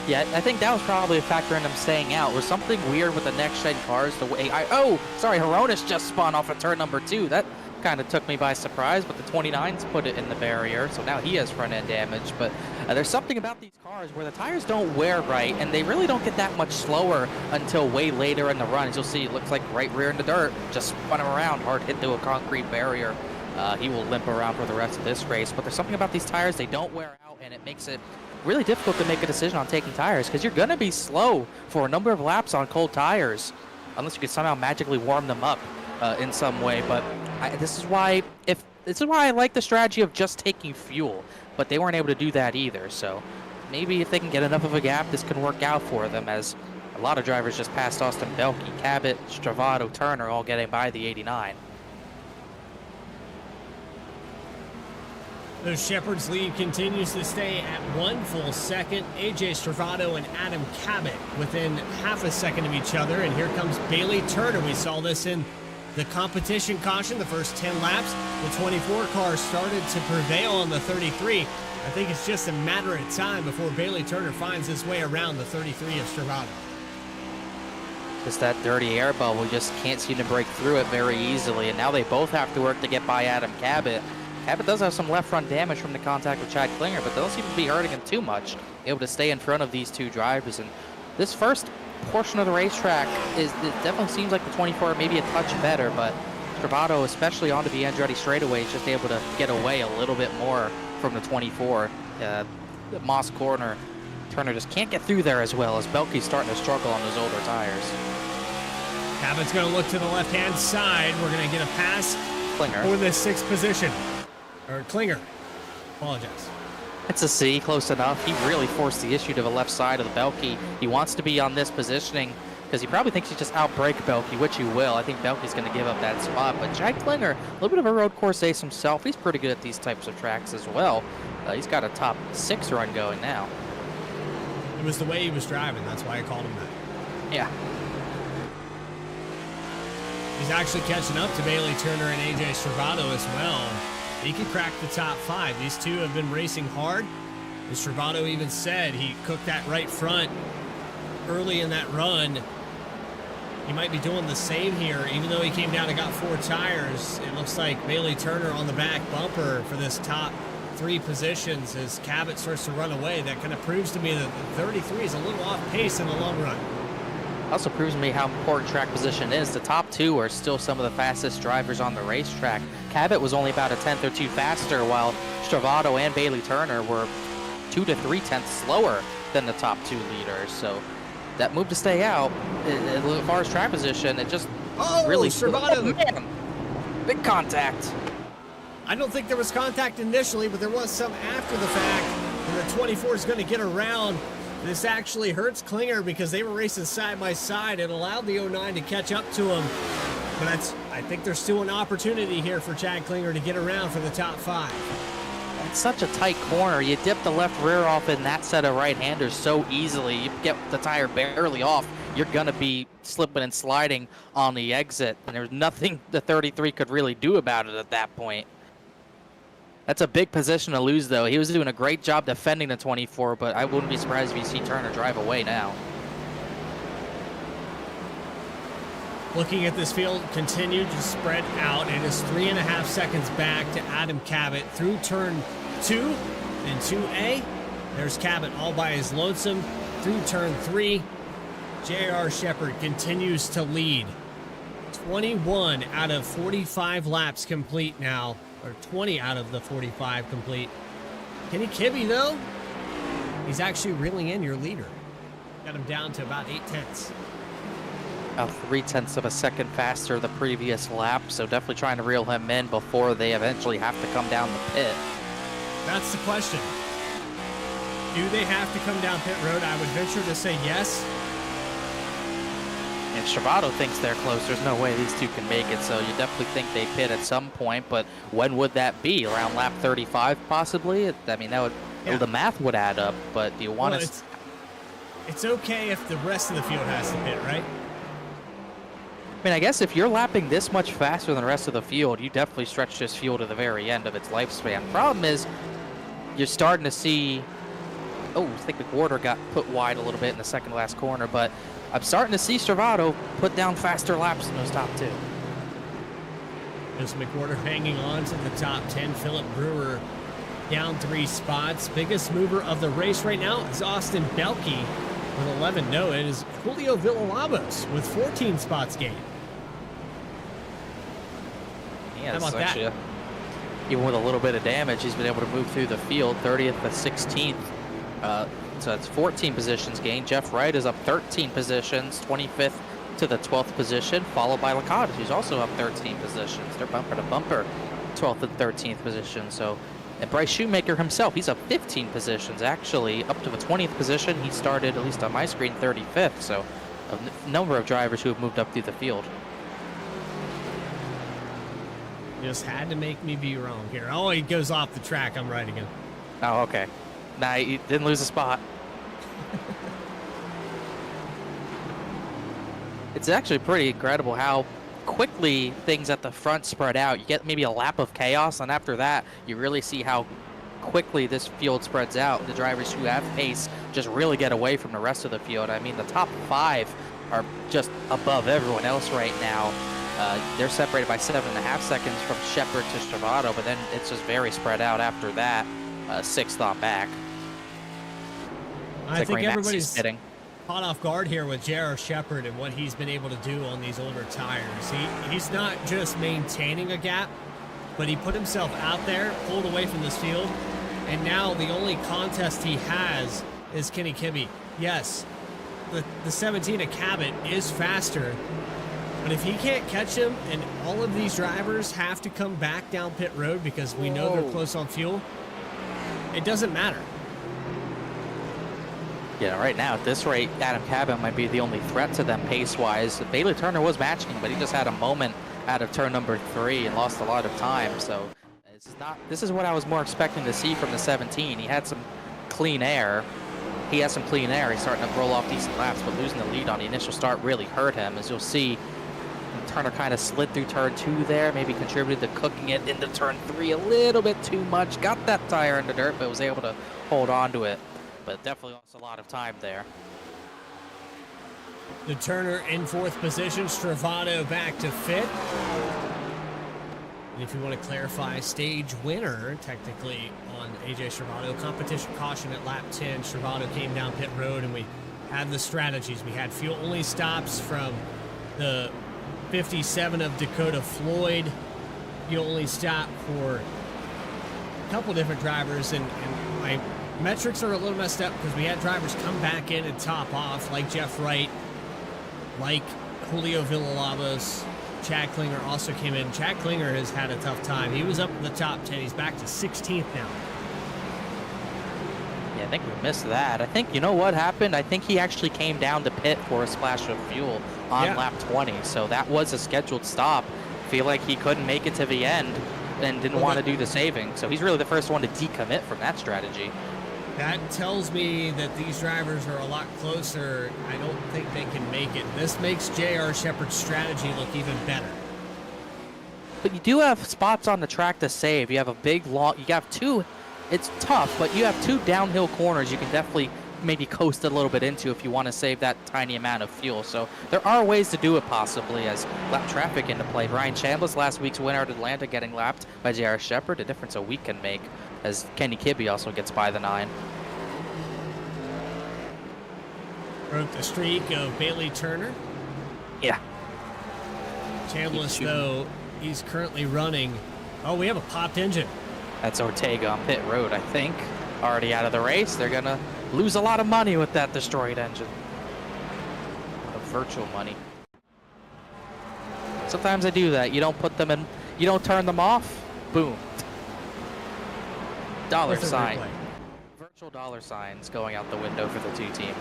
Yeah, I think that was probably a factor in them staying out. Was something weird with the next-gen cars. The way Hronis just spun off of turn number 2. That kind of took me by surprise, but the 29s put it in the barrier, so now he has front-end damage. But there's something about these cars where the tires don't wear right, and they really don't get that much slower until way later in the run. As you'll see, it looks like right rear in the dirt, just spun him around, hard hit through a concrete barrier. He will limp around for the rest of this race, but there's something about these tires, they don't wear out, and it makes it really difficult to make a decision on taking tires because you're going to be slow for a number of laps on cold tires unless you can somehow magically warm them up in some way. But this is why I like the strategy of just taking fuel, but they weren't able to do that either. So maybe if they can get enough of a gap, this can work out for them, as a lot of drivers just passed Austin Belke, Cabot, Stravato, Turner all getting by the 89. The Shepherd's lead continues to stay at 1 full second. AJ Stravato and Adam Cabot within half a second of each other. And here comes Bailey Turner. We saw this in the competition caution, the first 10 laps. The 24 car started to prevail on the 33. I think it's just a matter of time before Bailey Turner finds his way around the 33 of Stravato. Just that dirty air bubble, just can't seem to break through it very easily. And now they both have to work to get by Adam Cabot. Cabot does have some left front damage from the contact with Chad Klinger, but they don't seem to be hurting him too much. Able to stay in front of these two drivers. And this first portion of the racetrack it definitely seems like the 24 maybe a touch better, but Stravato, especially onto the Andretti straightaway, is just able to get away a little bit more from the 24. The Moss Corner, Turner just can't get through there as well, as Belke's starting to struggle on those older tires. Cabot's going to look to the left-hand side. We're going to get a pass Klinger for the 6th position. Or Klinger. Apologize. It's a C, close enough. He really forced the issue to the left side of the Belke. He wants to be on this positioning because he probably thinks he just outbrake Belke, which he will. I think Belke's going to give up that spot. But Chad Klinger, a little bit of a road course ace himself. He's pretty good at these types of tracks as well. He's got a top 6 run going now. It was the way he was driving. That's why I called him that. Yeah. He's actually catching up to Bailey Turner and AJ Stravato as well. He can crack the top 5. These two have been racing hard. And Stravato even said he cooked that right front early in that run. He might be doing the same here, even though he came down and got 4 tires. It looks like Bailey Turner on the back bumper for this top 3 positions as Cabot starts to run away. That kind of proves to me that the 33 is a little off pace in the long run. Also proves to me how important track position is. The top 2 are still some of the fastest drivers on the racetrack. Cabot was only about a 10th or 2 faster, while Stravato and Bailey Turner were 2 to 3 tenths slower than the top 2 leaders. So that move to stay out, as far as track position, it just really... Stravato! Oh, man! Big contact. I don't think there was contact initially, but there was some after the fact. And the 24 is going to get around. This actually hurts Klinger because they were racing side by side. It allowed the 09 to catch up to him. But I think there's still an opportunity here for Chad Klinger to get around for the top 5. It's such a tight corner. You dip the left rear off in that set of right-handers so easily. You get the tire barely off, you're going to be slipping and sliding on the exit. And there's nothing the 33 could really do about it at that point. That's a big position to lose, though. He was doing a great job defending the 24, but I wouldn't be surprised if you see Turner drive away now. Looking at this field, continue to spread out. It is 3.5 seconds back to Adam Cabot through turn 2 and 2A. There's Cabot all by his lonesome through turn 3. J.R. Shepherd continues to lead. 21 out of 45 laps complete now. Or 20 out of the 45 complete. Kenny Kibbe, though, he's actually reeling in your leader. Got him down to about 8 tenths. About 3 tenths of a second faster the previous lap, so definitely trying to reel him in before they eventually have to come down the pit. That's the question. Do they have to come down pit road? I would venture to say yes. And Stravato thinks they're close. There's no way these two can make it, so you definitely think they pit at some point, but when would that be? Around lap 35, possibly? I mean, that would, well, the math would add up, but do you want to... It's okay if the rest of the field has to pit, right? I mean, I guess if you're lapping this much faster than the rest of the field, you definitely stretch this field to the very end of its lifespan. Problem is, you're starting to see... Oh, I think McWhorter got put wide a little bit in the second last corner, but I'm starting to see Stravato put down faster laps in those top 2. As McWhorter hanging on to the top 10, Philip Brewer down 3 spots. Biggest mover of the race right now is Austin Belke with 11. No, it is Julio Villalobos with 14 spots gained. Yeah, how about actually that? Even with a little bit of damage, he's been able to move through the field, 30th to 16th. So that's 14 positions gained. Jeff Wright is up 13 positions, 25th to the 12th position, followed by Licata, who's also up 13 positions. They're bumper to bumper, 12th and 13th position. So And Bryce Shoemaker himself, he's up 15 positions, actually, up to the 20th position. He started, at least on my screen, 35th, so a number of drivers who have moved up through the field. Just had to make me be wrong here. Oh, he goes off the track. I'm right again. Oh, okay. Nah, he didn't lose a spot. It's actually pretty incredible how quickly things at the front spread out. You get maybe a lap of chaos, and after that, you really see how quickly this field spreads out. The drivers who have pace just really get away from the rest of the field. I mean, the top 5 are just above everyone else right now. They're separated by 7.5 seconds from Shepard to Stravato, but then it's just very spread out after that. 6th on back. I think everybody's hitting. caught off guard here with J.R. Shepard and what he's been able to do on these older tires. He's not just maintaining a gap, but he put himself out there, pulled away from this field, and now the only contest he has is Kenny Kibbe. Yes, the 17 at Cabot is faster, but if he can't catch him and all of these drivers have to come back down pit road because we know they're close on fuel, it doesn't matter. Yeah, right now at this rate, Adam Cabot might be the only threat to them pace-wise. Bailey Turner was matching, but he just had a moment out of turn number 3 and lost a lot of time. So this is what I was more expecting to see from the 17. He had some clean air. He's starting to roll off decent laps, but losing the lead on the initial start really hurt him. As you'll see, Turner kind of slid through turn 2 there, maybe contributed to cooking it into turn 3 a little bit too much. Got that tire in the dirt, but was able to hold on to it. But definitely lost a lot of time there. The Turner in 4th position, Stravato back to 5th. And if you want to clarify, stage winner, technically, on AJ Stravato. Competition caution at lap 10. Stravato came down pit road, and we had the strategies. We had fuel-only stops from the 57 of Dakota Floyd. Fuel-only stop for a couple different drivers, and my metrics are a little messed up because we had drivers come back in and top off, like Jeff Wright, like Julio Villalobos. Chad Klinger also came in. Chad Klinger has had a tough time. He was up in the top 10. He's back to 16th now. Yeah, I think we missed that. I think, you know what happened? I think he actually came down to pit for a splash of fuel on lap 20. So that was a scheduled stop. Feel like he couldn't make it to the end and didn't want to do the saving. So he's really the first one to decommit from that strategy. That tells me that these drivers are a lot closer. I don't think they can make it. This makes J.R. Shepard's strategy look even better. But you do have spots on the track to save. You have a big, long, you have 2, it's tough, but you have 2 downhill corners you can definitely maybe coast a little bit into if you want to save that tiny amount of fuel. So there are ways to do it possibly as lap traffic into play. Ryan Chambliss, last week's winner at Atlanta, getting lapped by J.R. Shepard. A difference a week can make as Kenny Kibbe also gets by the 9. Broke the streak of Bailey Turner. Yeah. Chambliss, though, he's currently running. Oh, we have a popped engine. That's Ortega on pit road, I think. Already out of the race. They're going to lose a lot of money with that destroyed engine. A lot of virtual money. Sometimes I do that. You don't put them in, you don't turn them off. Boom. Dollar sign. Virtual dollar signs going out the window for the 2 team.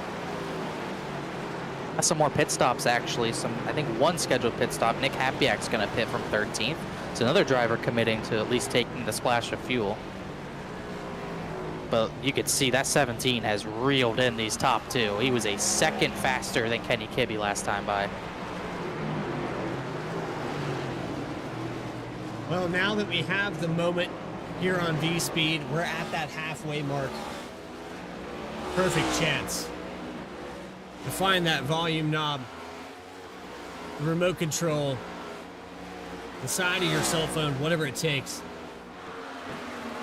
Some more pit stops, actually. I think 1 scheduled pit stop. Nick Hapiak's going to pit from 13th. It's another driver committing to at least taking the splash of fuel. But you could see that 17 has reeled in these top 2. He was a second faster than Kenny Kibbe last time by. Well, now that we have the moment here on VSPEED, we're at that halfway mark. Perfect chance to find that volume knob, the remote control, the side of your cell phone, whatever it takes.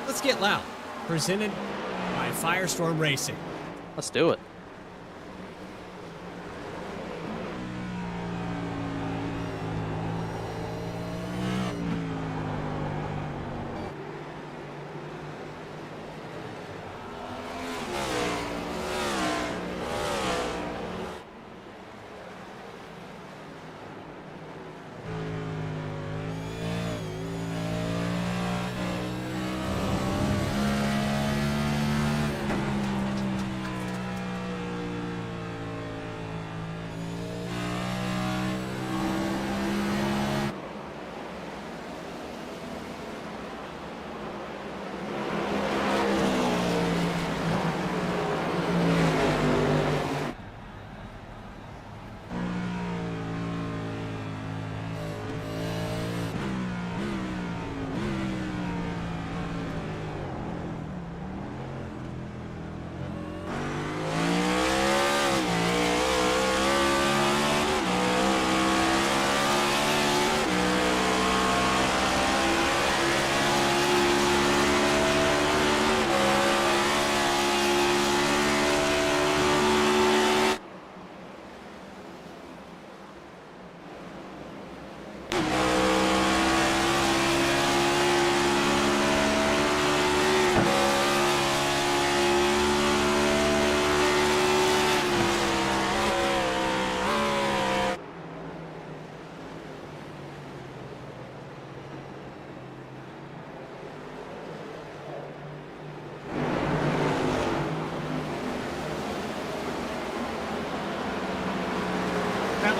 Let's get loud. Presented by FireStorm Racing. Let's do it.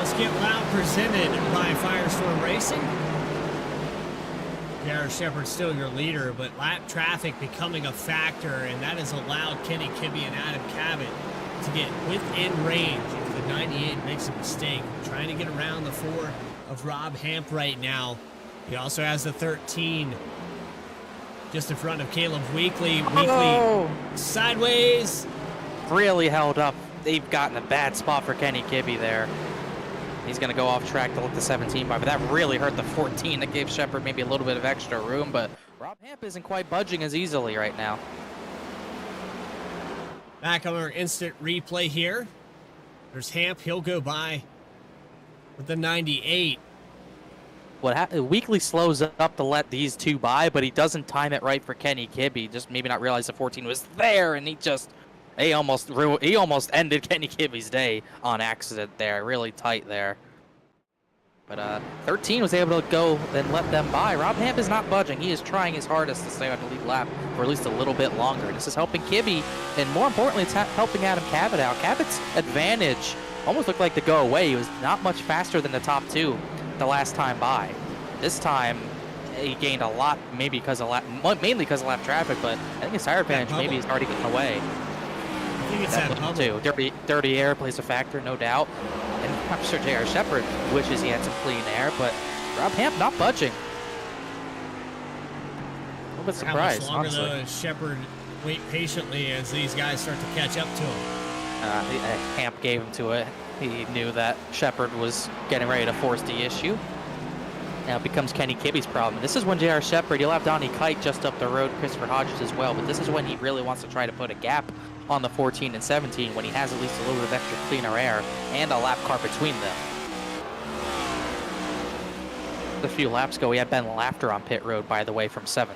Let's get loud presented by FireStorm Racing. Jared Shepard's still your leader, but lap traffic becoming a factor, and that has allowed Kenny Kibbe and Adam Cabot to get within range. If the 98 makes a mistake, trying to get around the 4 of Rob Hamp right now. He also has the 13 just in front of Caleb Weekly. Weekly sideways. Really held up. They've gotten a bad spot for Kenny Kibbe there. He's going to go off track to let the 17 by, but that really hurt the 14. That gave Shepard maybe a little bit of extra room, but Rob Hamp isn't quite budging as easily right now. Back on our instant replay here. There's Hamp. He'll go by with the 98. Weekly slows up to let these two by, but he doesn't time it right for Kenny Kibbe. Just maybe not realize the 14 was there, and he almost ended Kenny Kibbe's day on accident there. Really tight there. But 13 was able to go and let them by. Rob Hamp is not budging. He is trying his hardest to stay on the lead lap for at least a little bit longer. And this is helping Kibbe, and more importantly, it's helping Adam Cabot out. Cabot's advantage almost looked like to go away. He was not much faster than the top 2 the last time by. This time, he gained a lot, maybe because of mainly because of lap traffic, but I think his tire advantage maybe is already getting away. I think it's that bubble. Too. Dirty air plays a factor, no doubt. And I'm sure J.R. Shepard wishes he had some clean air, but Rob Hamp not budging. A little bit surprised, How much longer, honestly. though, does Shepard wait patiently as these guys start to catch up to him? Hamp gave him to it. He knew that Shepard was getting ready to force the issue. Now it becomes Kenny Kibbe's problem. This is when J.R. Shepard, you'll have Donnie Kite just up the road, Christopher Hodges as well, but this is when he really wants to try to put a gap on the 14 and 17 when he has at least a little bit of extra cleaner air and a lap car between them. A few laps ago, we had Ben Laughter on pit road, by the way, from 7th.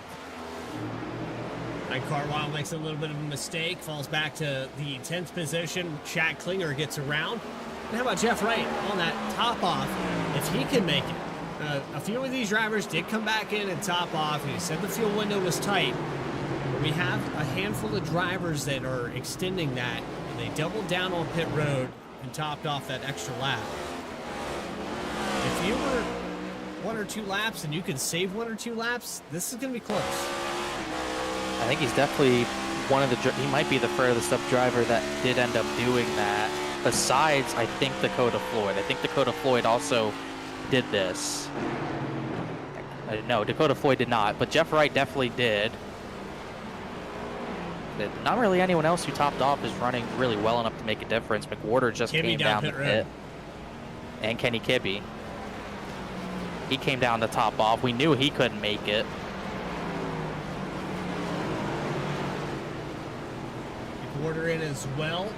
Mike Carwile makes a little bit of a mistake, falls back to the 10th position. Shaq Klinger gets around. And how about Jeff Wright on that top off, if he can make it? A few of these drivers did come back in and top off. And he said the fuel window was tight. But we have a handful of drivers that are extending that. And they doubled down on pit road and topped off that extra lap. If you were 1 or 2 laps and you could save 1 or 2 laps, this is going to be close. I think he's definitely he might be the furthest up driver that did end up doing that. Besides, I think Dakota Floyd. I think Dakota Floyd also did this. No, Dakota Floyd did not, but Jeff Wright definitely did. Not really anyone else who topped off is running really well enough to make a difference. McWhorter just came down the pit. And Kenny Kibbe. He came down to top off. We knew he couldn't make it. McWhorter in as well.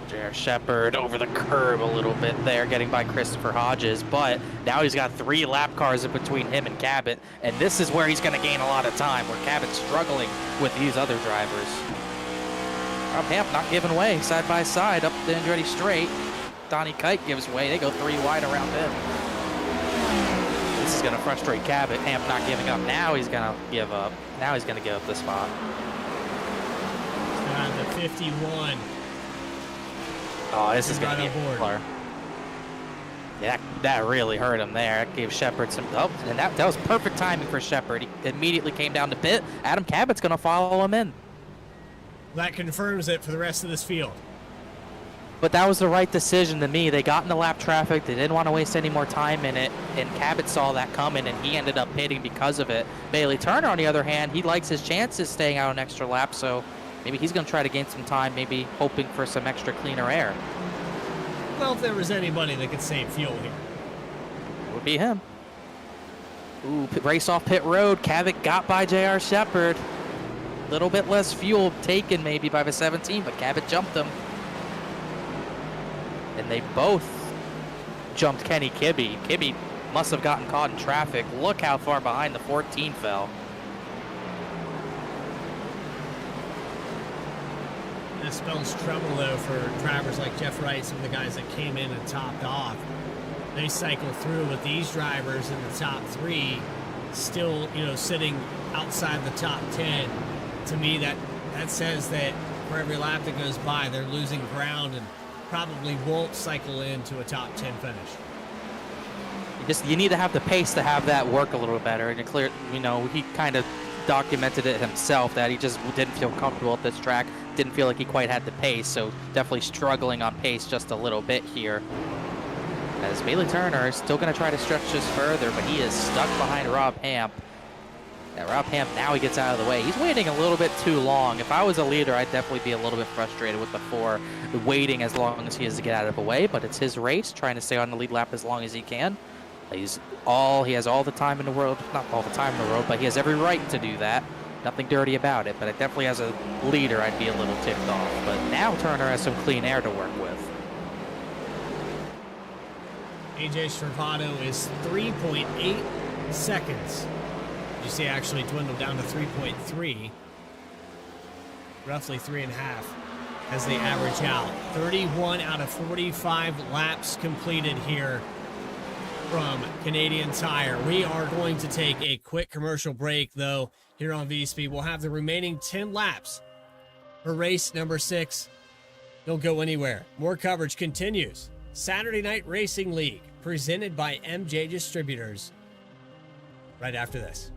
J.R. Shepard over the curb a little bit there, getting by Christopher Hodges, but now he's got 3 lap cars in between him and Cabot, and this is where he's going to gain a lot of time, where Cabot's struggling with these other drivers. Rob Hamp not giving way, side by side, up the Andretti straight. Donnie Kite gives way. They go 3 wide around him. This is going to frustrate Cabot. Hamp not giving up. Now he's going to give up. Now he's going to give up the spot. Down to 51. Oh, this is going to be a killer. Yeah, that really hurt him there. That gave Shepard some... Oh, and that was perfect timing for Shepard. He immediately came down to pit. Adam Cabot's going to follow him in. That confirms it for the rest of this field. But that was the right decision to me. They got in the lap traffic. They didn't want to waste any more time in it. And Cabot saw that coming, and he ended up pitting because of it. Bailey Turner, on the other hand, he likes his chances staying out an extra lap, so... maybe he's going to try to gain some time, maybe hoping for some extra cleaner air. Well, if there was anybody that could save fuel here, It would be him. Ooh, race off pit road. Cabot got by J.R. Shepard. A little bit less fuel taken maybe by the 17, but Cabot jumped him. And they both jumped Kenny Kibbe. Kibbe must have gotten caught in traffic. Look how far behind the 14 fell. this spells trouble, though, for drivers like Jeff Wright, some of the guys that came in and topped off. They cycle through with these drivers in the top 3 still, sitting outside the top 10. To me, that says that for every lap that goes by, they're losing ground, and probably won't cycle into a top 10 finish. You need to have the pace to have that work a little better. And he kind of documented it himself that he just didn't feel comfortable at this track, didn't feel like he quite had the pace, so definitely struggling on pace just a little bit here. As Bailey Turner is still going to try to stretch this further, but he is stuck behind Rob Hamp. Yeah, Rob Hamp, now he gets out of the way. He's waiting a little bit too long. If I was a leader, I'd definitely be a little bit frustrated with the 4 waiting as long as he is to get out of the way, but it's his race, trying to stay on the lead lap as long as he can. He has all the time in the world, not all the time in the world, but he has every right to do that. Nothing dirty about it, but I definitely, as a leader, I'd be a little ticked off. But now Turner has some clean air to work with. AJ Stravado is 3.8 seconds. You see, actually dwindled down to 3.3, roughly 3.5 as they average out. 31 out of 45 laps completed here from Canadian Tire. We are going to take a quick commercial break, though, here on VSPEED. We'll have the remaining 10 laps for race number 6. Don't go anywhere. More coverage continues. Saturday Night Racing League, presented by M&J Distributors, right after this.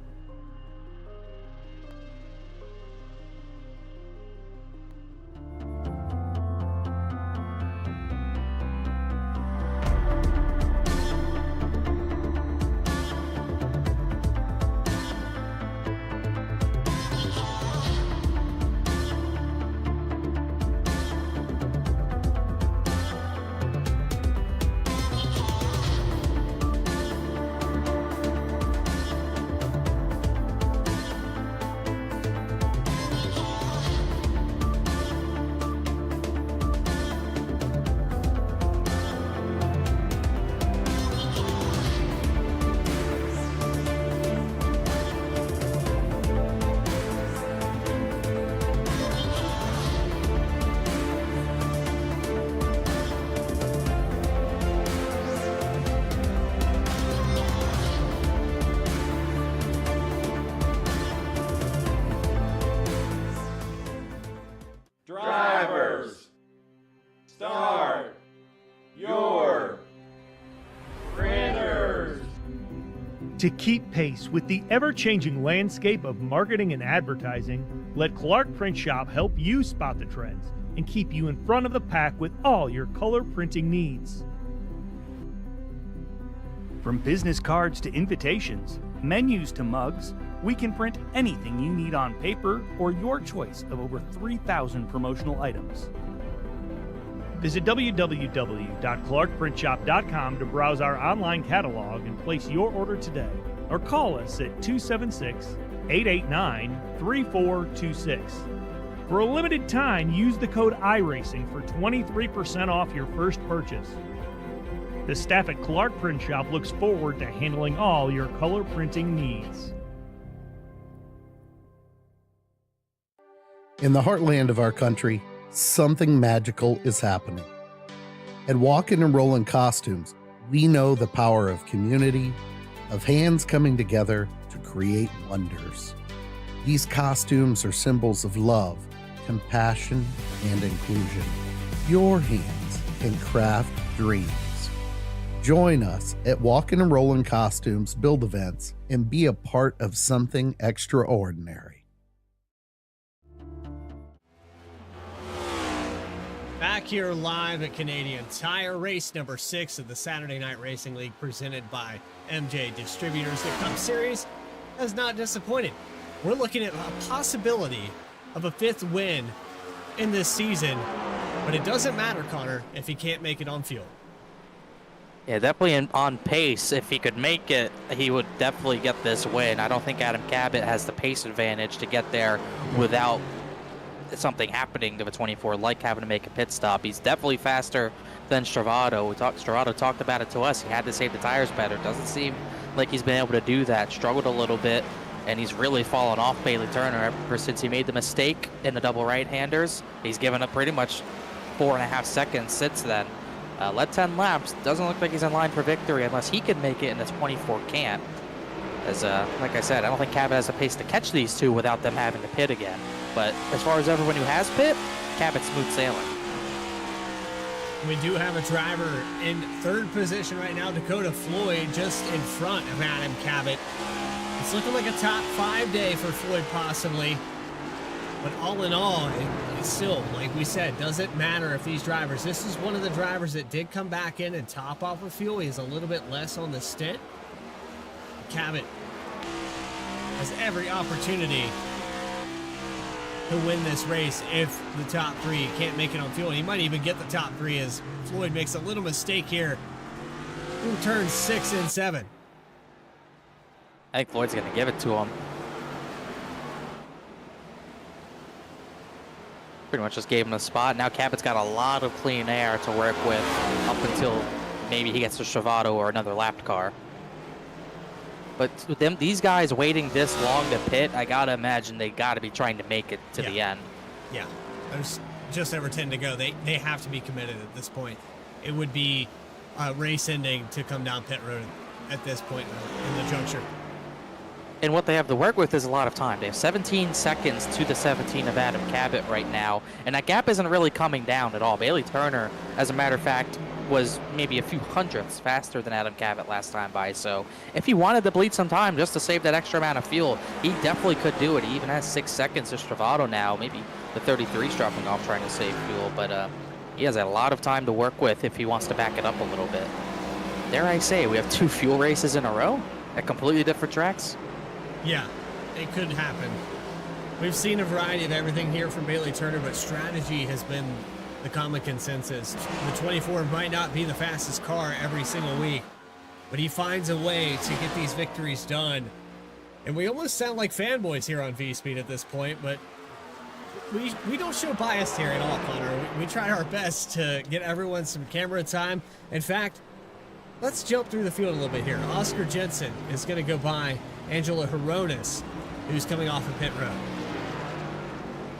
Drivers, start your printers. To keep pace with the ever-changing landscape of marketing and advertising, let Clark Print Shop help you spot the trends and keep you in front of the pack with all your color printing needs. From business cards to invitations, menus to mugs, we can print anything you need on paper or your choice of over 3,000 promotional items. Visit www.clarkprintshop.com to browse our online catalog and place your order today, or call us at 276-889-3426. For a limited time, use the code iRacing for 23% off your first purchase. The staff at Clark Print Shop looks forward to handling all your color printing needs. In the heartland of our country, something magical is happening. At Walkin' and Rollin' Costumes, we know the power of community, of hands coming together to create wonders. These costumes are symbols of love, compassion, and inclusion. Your hands can craft dreams. Join us at Walkin' and Rollin' Costumes build events and be a part of something extraordinary. Back here live at Canadian Tire, race number 6 of the Saturday Night Racing League, presented by M&J Distributors. The Cup Series has not disappointed. We're looking at a possibility of a 5th win in this season, but it doesn't matter, Connor, if he can't make it on fuel. Yeah, definitely on pace. If he could make it, he would definitely get this win. I don't think Adam Cabot has the pace advantage to get there without something happening to the 24, like having to make a pit stop. He's definitely faster than Stravado. Stravado talked about it to us. He had to save the tires better. Doesn't seem like he's been able to do that. Struggled a little bit, and he's really fallen off Bailey Turner ever since he made the mistake in the double right-handers. He's given up pretty much 4.5 seconds since then. Led 10 laps. Doesn't look like he's in line for victory unless he can make it and the 24 can't. As like I said, I don't think Cabot has the pace to catch these two without them having to pit again. But as far as everyone who has pit, Cabot's smooth sailing. We do have a driver in third position right now, Dakota Floyd, just in front of Adam Cabot. It's looking like a top 5 day for Floyd possibly. But all in all, it's still, like we said, doesn't matter if these drivers, this is one of the drivers that did come back in and top off with fuel. He's a little bit less on the stint. Cabot has every opportunity to win this race if the top 3 can't make it on fuel. And he might even get the top 3 as Floyd makes a little mistake here through turns 6 and 7. I think Floyd's going to give it to him. Pretty much just gave him a spot. Now Cabot's got a lot of clean air to work with up until maybe he gets to Travato or another lapped car. But with them, these guys waiting this long to pit, I gotta imagine they gotta be trying to make it to the end. Yeah, there's just over 10 to go. They have to be committed at this point. It would be race ending to come down pit road at this point in the juncture. And what they have to work with is a lot of time. They have 17 seconds to the 17 of Adam Cabot right now, and that gap isn't really coming down at all. Bailey Turner, as a matter of fact, was maybe a few hundredths faster than Adam Cabot last time by, so if he wanted to bleed some time just to save that extra amount of fuel, he definitely could do it. He even has 6 seconds to Travato now. Maybe the 33's dropping off trying to save fuel, but he has a lot of time to work with if he wants to back it up a little bit. Dare I say, we have 2 fuel races in a row at completely different tracks. Yeah, it could happen. We've seen a variety of everything here from Bailey Turner, but strategy has been the common consensus. The 24 might not be the fastest car every single week, but he finds a way to get these victories done. And we almost sound like fanboys here on VSPEED at this point, but we don't show bias here at all, Connor. We try our best to get everyone some camera time. In fact, let's jump through the field a little bit here. Oscar Jensen is going to go by Angelo Horonis, who's coming off of pit road.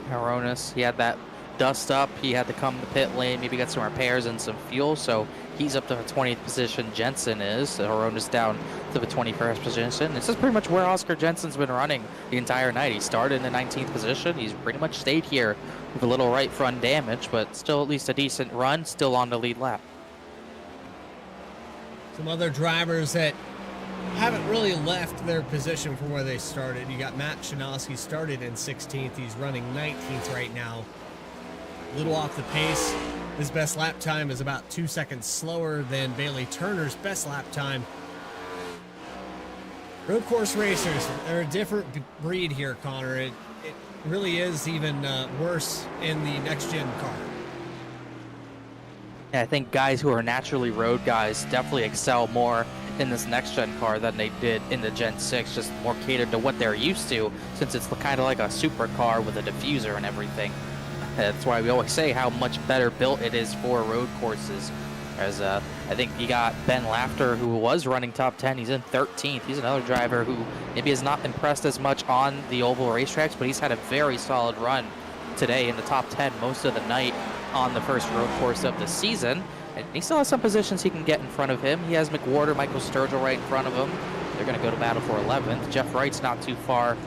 Horonis, he had that dust up. He had to come to pit lane, maybe get some repairs and some fuel, so he's up to the 20th position. Jensen is. Horonis down to the 21st position. This is pretty much where Oscar Jensen's been running the entire night. He started in the 19th position. He's pretty much stayed here with a little right front damage, but still at least a decent run, still on the lead lap. Some other drivers that haven't really left their position from where they started. You got Matt Shinosky started in 16th. He's running 19th right now. A little off the pace. His best lap time is about 2 seconds slower than Bailey Turner's best lap time. Road course racers, they're a different breed here, Connor. It really is even worse in the next-gen car. Yeah, I think guys who are naturally road guys definitely excel more in this next-gen car than they did in the Gen 6, just more catered to what they're used to, since it's kind of like a supercar with a diffuser and everything. That's why we always say how much better built it is for road courses. As I think you got Ben Lafter, who was running top 10. He's in 13th. He's another driver who maybe has not impressed as much on the oval racetracks, but he's had a very solid run today in the top 10 most of the night on the first road course of the season. And he still has some positions he can get in front of him. He has McWhorter, Michael Sturgill right in front of him. They're going to go to battle for 11th. Jeff Wright's not too far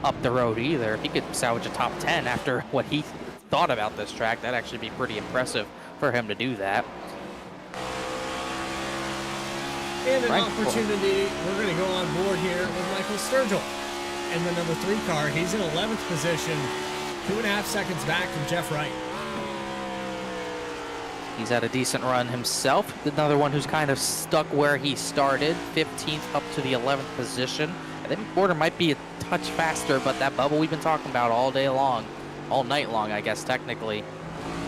up the road either. If he could salvage a top 10 after what he thought about this track, that'd actually be pretty impressive for him to do that. And an opportunity, we're going to go on board here with Michael Sturgill in the number 3 car. He's in 11th position, 2.5 seconds back from Jeff Wright. He's had a decent run himself. Another one who's kind of stuck where he started, 15th up to the 11th position. I think McWhorter might be a touch faster, but that bubble we've been talking about all day long, all night long, I guess, technically,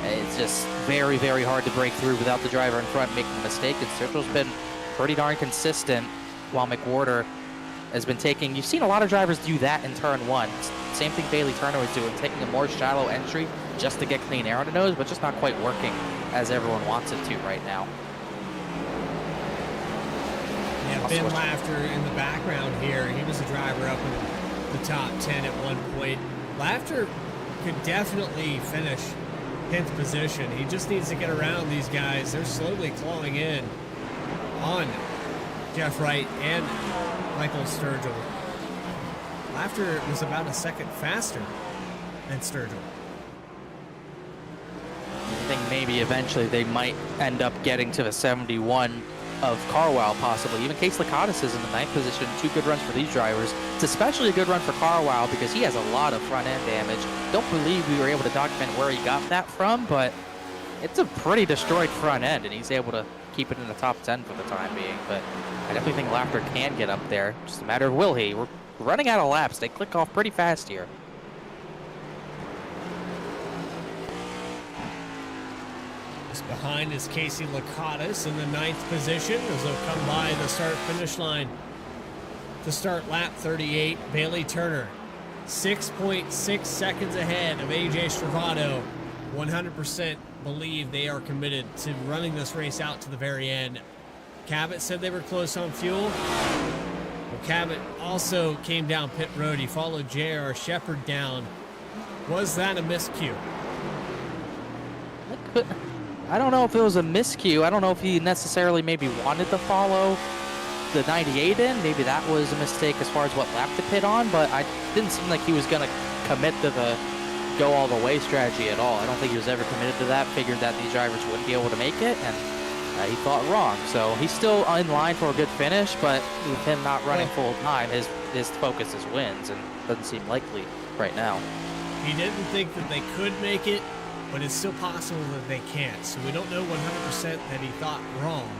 it's just very, very hard to break through without the driver in front making a mistake. And Sturgill's been pretty darn consistent, while McWhorter has been taking, you've seen a lot of drivers do that in turn 1. Same thing Bailey Turner was doing, taking a more shallow entry just to get clean air on the nose, but just not quite working as everyone wants it to right now. Yeah, Ben Lafter in the background here. He was a driver up in the top 10 at one point. Lafter could definitely finish 10th position. He just needs to get around these guys. They're slowly clawing in on Jeff Wright and Michael Sturgill. Lafter was about a second faster than Sturgill. think maybe eventually they might end up getting to the 71 of Carwell, possibly. Even Case Lakatos is in the 9th position. 2 good runs for these drivers. It's especially a good run for Carwell because he has a lot of front-end damage. Don't believe we were able to document where he got that from, but it's a pretty destroyed front end, and he's able to keep it in the top 10 for the time being. But I definitely think Laughter can get up there. Just a matter of will he. We're running out of laps. They click off pretty fast here. Behind is Casey Lakatos in the 9th position as they'll come by the start-finish line to start lap 38. Bailey Turner, 6.6 seconds ahead of AJ Stravado. 100% believe they are committed to running this race out to the very end. Cabot said they were close on fuel. Well, Cabot also came down pit road. He followed J.R. Shepard down. Was that a miscue? I don't know if it was a miscue. I don't know if he necessarily maybe wanted to follow the 98 in. Maybe that was a mistake as far as what lap to pit on, but I didn't seem like he was going to commit to the go all the way strategy at all. I don't think he was ever committed to that. Figured that these drivers wouldn't be able to make it, and he thought wrong. So he's still in line for a good finish, but with him not running full time, his focus is wins, and doesn't seem likely right now. He didn't think that they could make it, but it's still possible that they can't. So we don't know 100% that he thought wrong.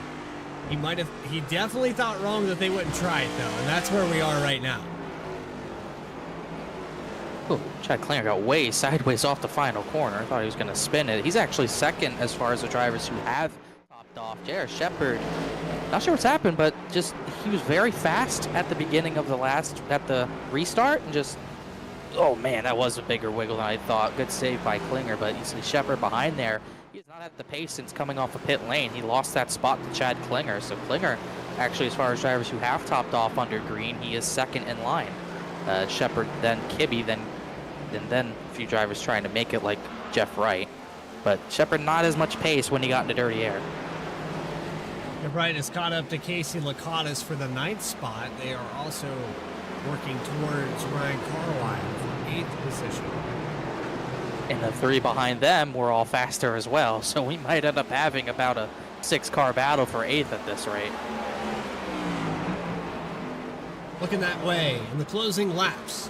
He definitely thought wrong that they wouldn't try it though, and that's where we are right now. Ooh, Chad Klinger got way sideways off the final corner. I thought he was going to spin it. He's actually second as far as the drivers who have topped off. J.R. Shepard, not sure what's happened, but just he was very fast at the beginning of at the restart, and just, oh man, that was a bigger wiggle than I thought. Good save by Klinger, but you see Shepard behind there. He's not at the pace since coming off the pit lane. He lost that spot to Chad Klinger. So Klinger, actually, as far as drivers who have topped off under green, he is second in line. Shepard, then Kibbe, then a few drivers trying to make it like Jeff Wright. But Shepard not as much pace when he got into dirty air. Wright has caught up to Casey Lakatos for the 9th spot. They are also working towards Ryan Carwile for 8th position. And the 3 behind them were all faster as well, so we might end up having about a 6-car battle for 8th at this rate. Looking that way in the closing laps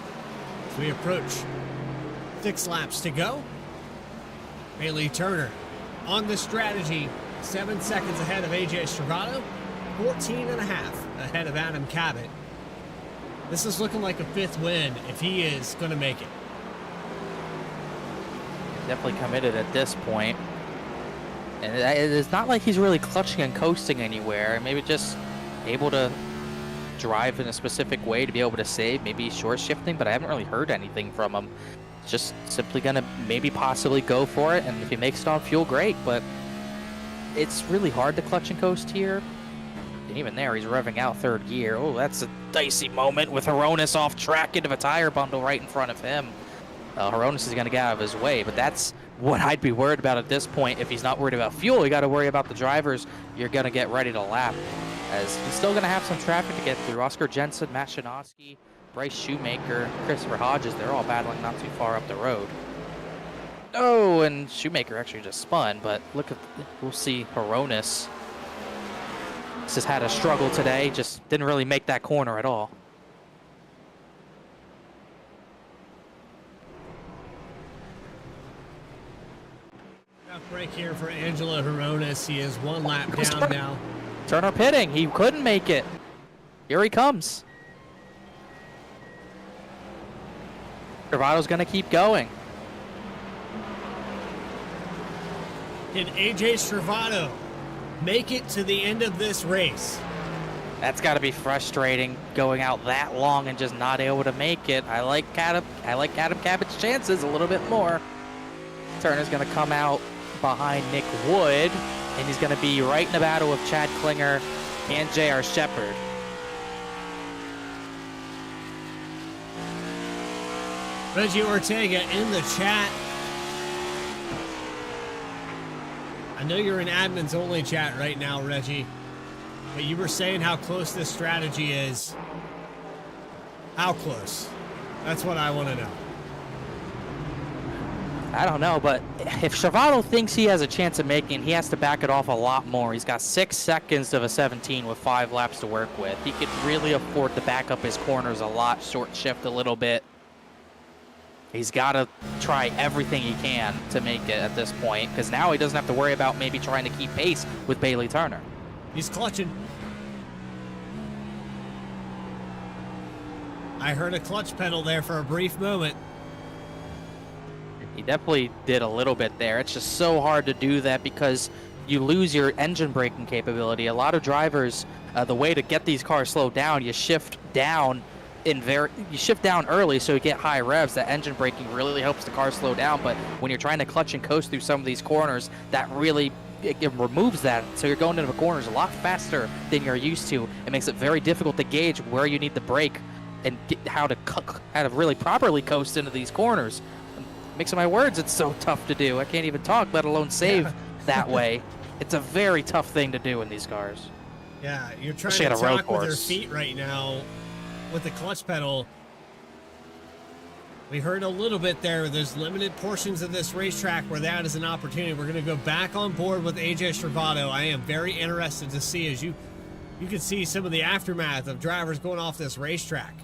as we approach 6 laps to go. Bailey Turner on the strategy, 7 seconds ahead of AJ Stravado, 14 and a half ahead of Adam Cabot. This is looking like a 5th win if he is going to make it. Definitely committed at this point. And it's not like he's really clutching and coasting anywhere. Maybe just able to drive in a specific way to be able to save. Maybe he's short shifting, but I haven't really heard anything from him. Just simply going to maybe possibly go for it. And if he makes it on fuel, great. But it's really hard to clutch and coast here. And even there, he's revving out 3rd gear. Oh, that's a dicey moment with Hronis off track into a tire bundle right in front of him. Hronis is going to get out of his way, but that's what I'd be worried about at this point. If he's not worried about fuel, you got to worry about the drivers you're going to get ready to lap, as he's still going to have some traffic to get through. Oscar Jensen, Matt Szymanski, Bryce Shoemaker, Christopher Hodges, they're all battling not too far up the road. Oh, and Shoemaker actually just spun, but look at, we'll see Hronis. This has had a struggle today, just didn't really make that corner at all. Break here for Angelo Hronis. He is 1 lap down now. Turner pitting. He couldn't make it. Here he comes. Stravado's going to keep going. Can AJ Stravado make it to the end of this race? That's got to be frustrating, going out that long and just not able to make it. I like Adam Cabot's chances a little bit more. Turner's going to come out behind Nick Wood, and he's going to be right in the battle with Chad Klinger and J.R. Shepard. Reggie Ortega in the chat. I know you're in admins only chat right now, Reggie, but you were saying how close this strategy is. How close? That's what I want to know. I don't know, but if Travato thinks he has a chance of making it, he has to back it off a lot more. He's got 6 seconds of a 17 with 5 laps to work with. He could really afford to back up his corners a lot, short shift a little bit. He's got to try everything he can to make it at this point, because now he doesn't have to worry about maybe trying to keep pace with Bailey Turner. He's clutching. I heard a clutch pedal there for a brief moment. He definitely did a little bit there. It's just so hard to do that because you lose your engine braking capability. A lot of drivers, the way to get these cars slowed down, you shift down early so you get high revs. That engine braking really helps the car slow down, but when you're trying to clutch and coast through some of these corners, that really it removes that. So you're going into the corners a lot faster than you're used to. It makes it very difficult to gauge where you need to brake and how to really properly coast into these corners. Mixing my words, it's so tough to do. I can't even talk, let alone save that way. It's a very tough thing to do in these cars. Yeah, you're trying Especially to at a road talk with your course. feet right now with the clutch pedal. We heard a little bit there. There's limited portions of this racetrack where that is an opportunity. We're going to go back on board with AJ Travato. I am very interested to see, as you can see some of the aftermath of drivers going off this racetrack.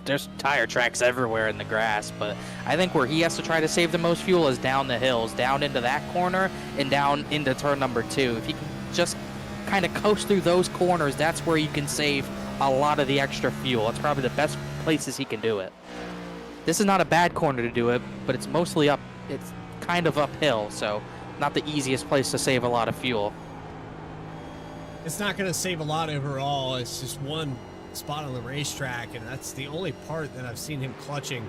There's tire tracks everywhere in the grass, but I think where he has to try to save the most fuel is down the hills, down into that corner and down into turn number 2. If he can just kind of coast through those corners, that's where you can save a lot of the extra fuel. It's probably the best places he can do it. This is not a bad corner to do it, but it's mostly up, it's kind of uphill, so not the easiest place to save a lot of fuel. It's not going to save a lot overall. It's just one spot on the racetrack, and that's the only part that I've seen him clutching.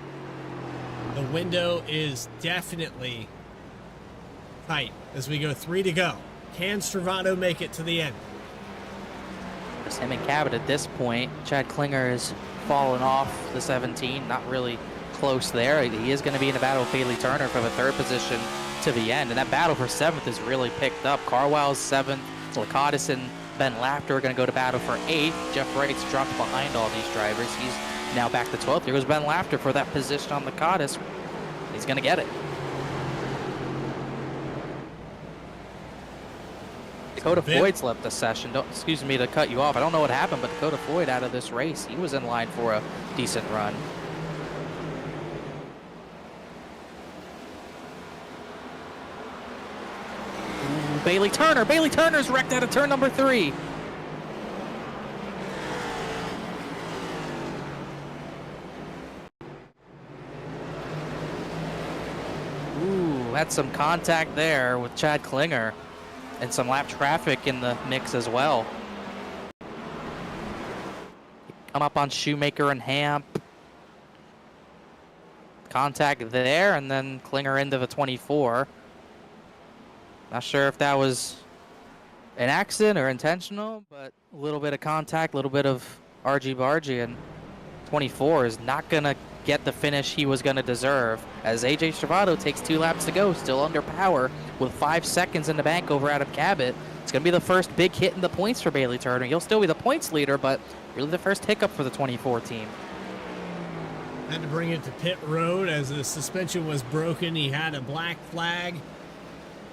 The window is definitely tight as we go 3 to go. Can Travato make it to the end? Just him and Cabot at this point. Chad Klinger has fallen off the 17, not really close there. He is going to be in a battle with Bailey Turner for the 3rd position to the end, and that battle for 7th is really picked up. Carwell's 7th, Lakatos and Ben Lafter are going to go to battle for 8th. Jeff Wright's dropped behind all these drivers. He's now back to 12th. Here goes Ben Lafter for that position on Lakatos. He's going to get it. Dakota Floyd's left the session. Excuse me to cut you off. I don't know what happened, but Dakota Floyd out of this race. He was in line for a decent run. Bailey Turner. Bailey Turner's wrecked out of turn number 3. Ooh, had some contact there with Chad Klinger and some lap traffic in the mix as well. Come up on Shoemaker and Hamp. Contact there, and then Klinger into the 24. Not sure if that was an accident or intentional, but a little bit of contact, a little bit of argy-bargy, and 24 is not going to get the finish he was going to deserve, as AJ Travato takes 2 laps to go, still under power, with 5 seconds in the bank over Adam Cabot. It's going to be the first big hit in the points for Bailey Turner. He'll still be the points leader, but really the first hiccup for the 24 team. Had to bring it to pit road as the suspension was broken. He had a black flag.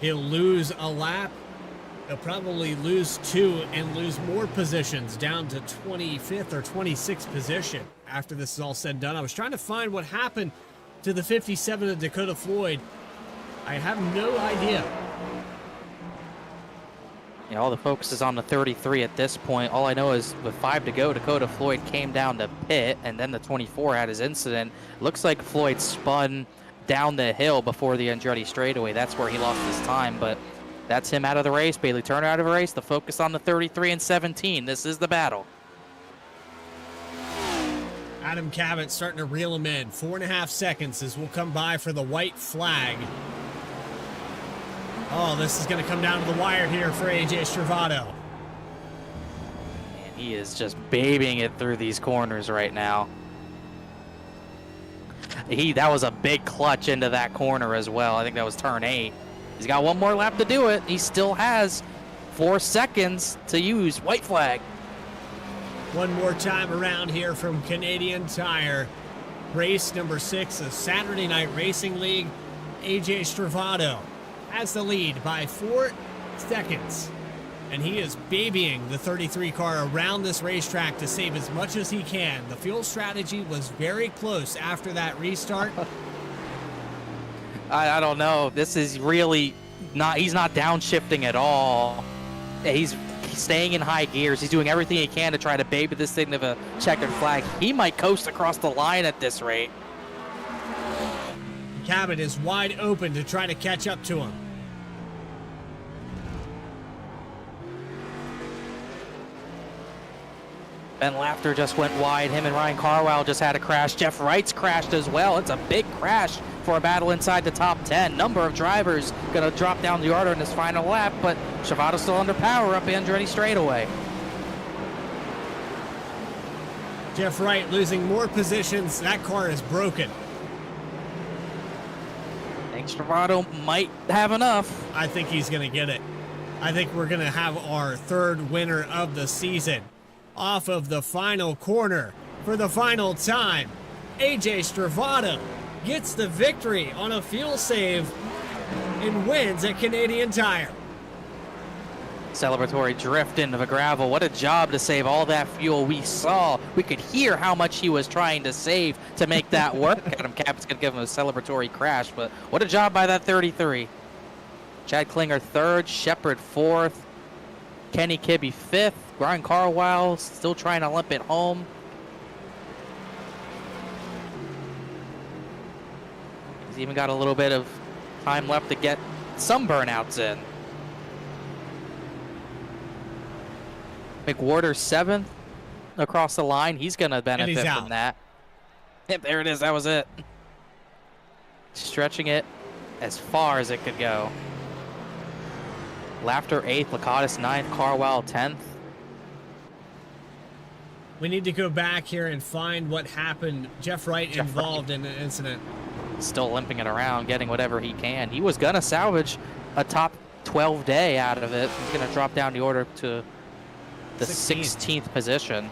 He'll lose a lap. He'll probably lose 2 and lose more positions down to 25th or 26th position after this is all said and done. I was trying to find what happened to the 57 of Dakota Floyd. I have no idea. Yeah, all the focus is on the 33 at this point. All I know is with 5 to go, Dakota Floyd came down to pit, and then the 24 had his incident. Looks like Floyd spun down the hill before the Andretti straightaway. That's where he lost his time, but that's him out of the race. Bailey Turner out of the race. The focus on the 33 and 17. This is the battle. Adam Cabot starting to reel him in. 4.5 seconds as we'll come by for the white flag. Oh, this is going to come down to the wire here for AJ Travato. And he is just babying it through these corners right now. That was a big clutch into that corner as well. I think that was turn 8. He's got 1 more lap to do it. He still has 4 seconds to use. White flag. One more time around here from Canadian Tire. Race number 6 of Saturday Night Racing League. AJ Stravado has the lead by 4 seconds. And he is babying the 33 car around this racetrack to save as much as he can. The fuel strategy was very close after that restart. I don't know. This is really not, he's not downshifting at all. He's staying in high gears. He's doing everything he can to try to baby this thing to a checkered flag. He might coast across the line at this rate. Cabot is wide open to try to catch up to him. Ben Laughter just went wide. Him and Ryan Carwile just had a crash. Jeff Wright's crashed as well. It's a big crash for a battle inside the top 10. Number of drivers going to drop down the order in this final lap, but Travado's still under power up Andretti straightaway. Jeff Wright losing more positions. That car is broken. I think Travado might have enough. I think he's going to get it. I think we're going to have our third winner of the season. Off of the final corner for the final time, AJ Stravado gets the victory on a fuel save and wins at Canadian Tire. Celebratory drift into the gravel. What a job to save all that fuel. We saw, we could hear how much he was trying to save to make that work. Adam Cap's going to give him a celebratory crash, but what a job by that 33. Chad Klinger third, Shepard fourth, Kenny Kibbe fifth, Ryan Carwile still trying to limp it home. He's even got a little bit of time left to get some burnouts in. McWhorter seventh across the line. He's going to benefit from that. Yep, there it is. That was it. Stretching it as far as it could go. Laughter 8th, Lakatos 9th, Carwile 10th. We need to go back here and find what happened. Jeff Wright involved in an incident. Still limping it around, getting whatever he can. He was going to salvage a top 12 day out of it. He's going to drop down the order to the 16th position.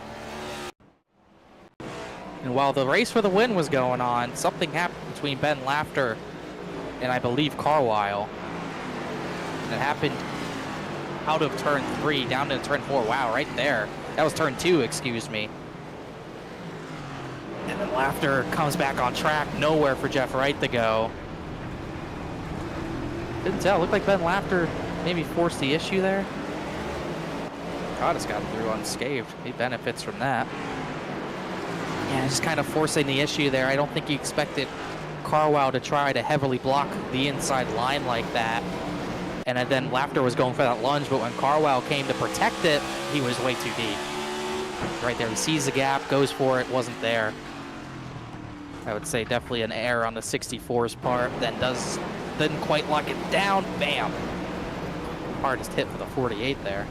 And while the race for the win was going on, something happened between Ben Laughter and I believe Carwile. And it happened out of turn 3 down to turn 4. Wow, right there. That was turn 2, excuse me. And then Laughter comes back on track. Nowhere for Jeff Wright to go. Couldn't tell. Looked like Ben Laughter maybe forced the issue there. Cottis got through unscathed. He benefits from that. Yeah, just kind of forcing the issue there. I don't think he expected Carwile to try to heavily block the inside line like that. And then Laughter was going for that lunge, but when Carwile came to protect it, he was way too deep. Right there, he sees the gap, goes for it, wasn't there. I would say definitely an error on the 64's part, then didn't quite lock it down, bam. Hardest hit for the 48 there.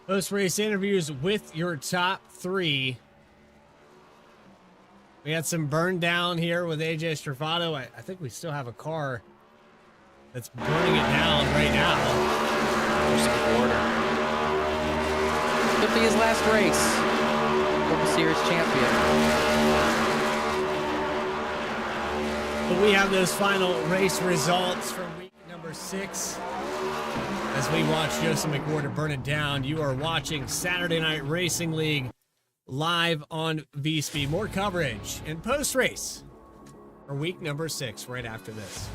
Post-race interviews with your top 3. We had some burn down here with AJ Stravado. I think we still have a car that's burning it down right now. Could be his last race. World Series champion. But we have those final race results from week number 6. As we watch Joseph McWhorter burn it down, you are watching Saturday Night Racing League live on VSPEED. More coverage and post-race for week number 6 right after this.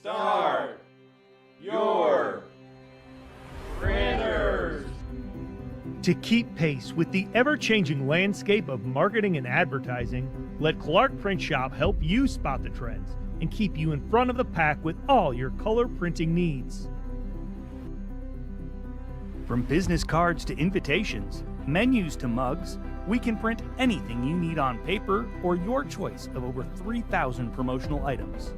Start your printers. To keep pace with the ever-changing landscape of marketing and advertising, let Clark Print Shop help you spot the trends and keep you in front of the pack with all your color printing needs. From business cards to invitations, menus to mugs, we can print anything you need on paper or your choice of over 3,000 promotional items.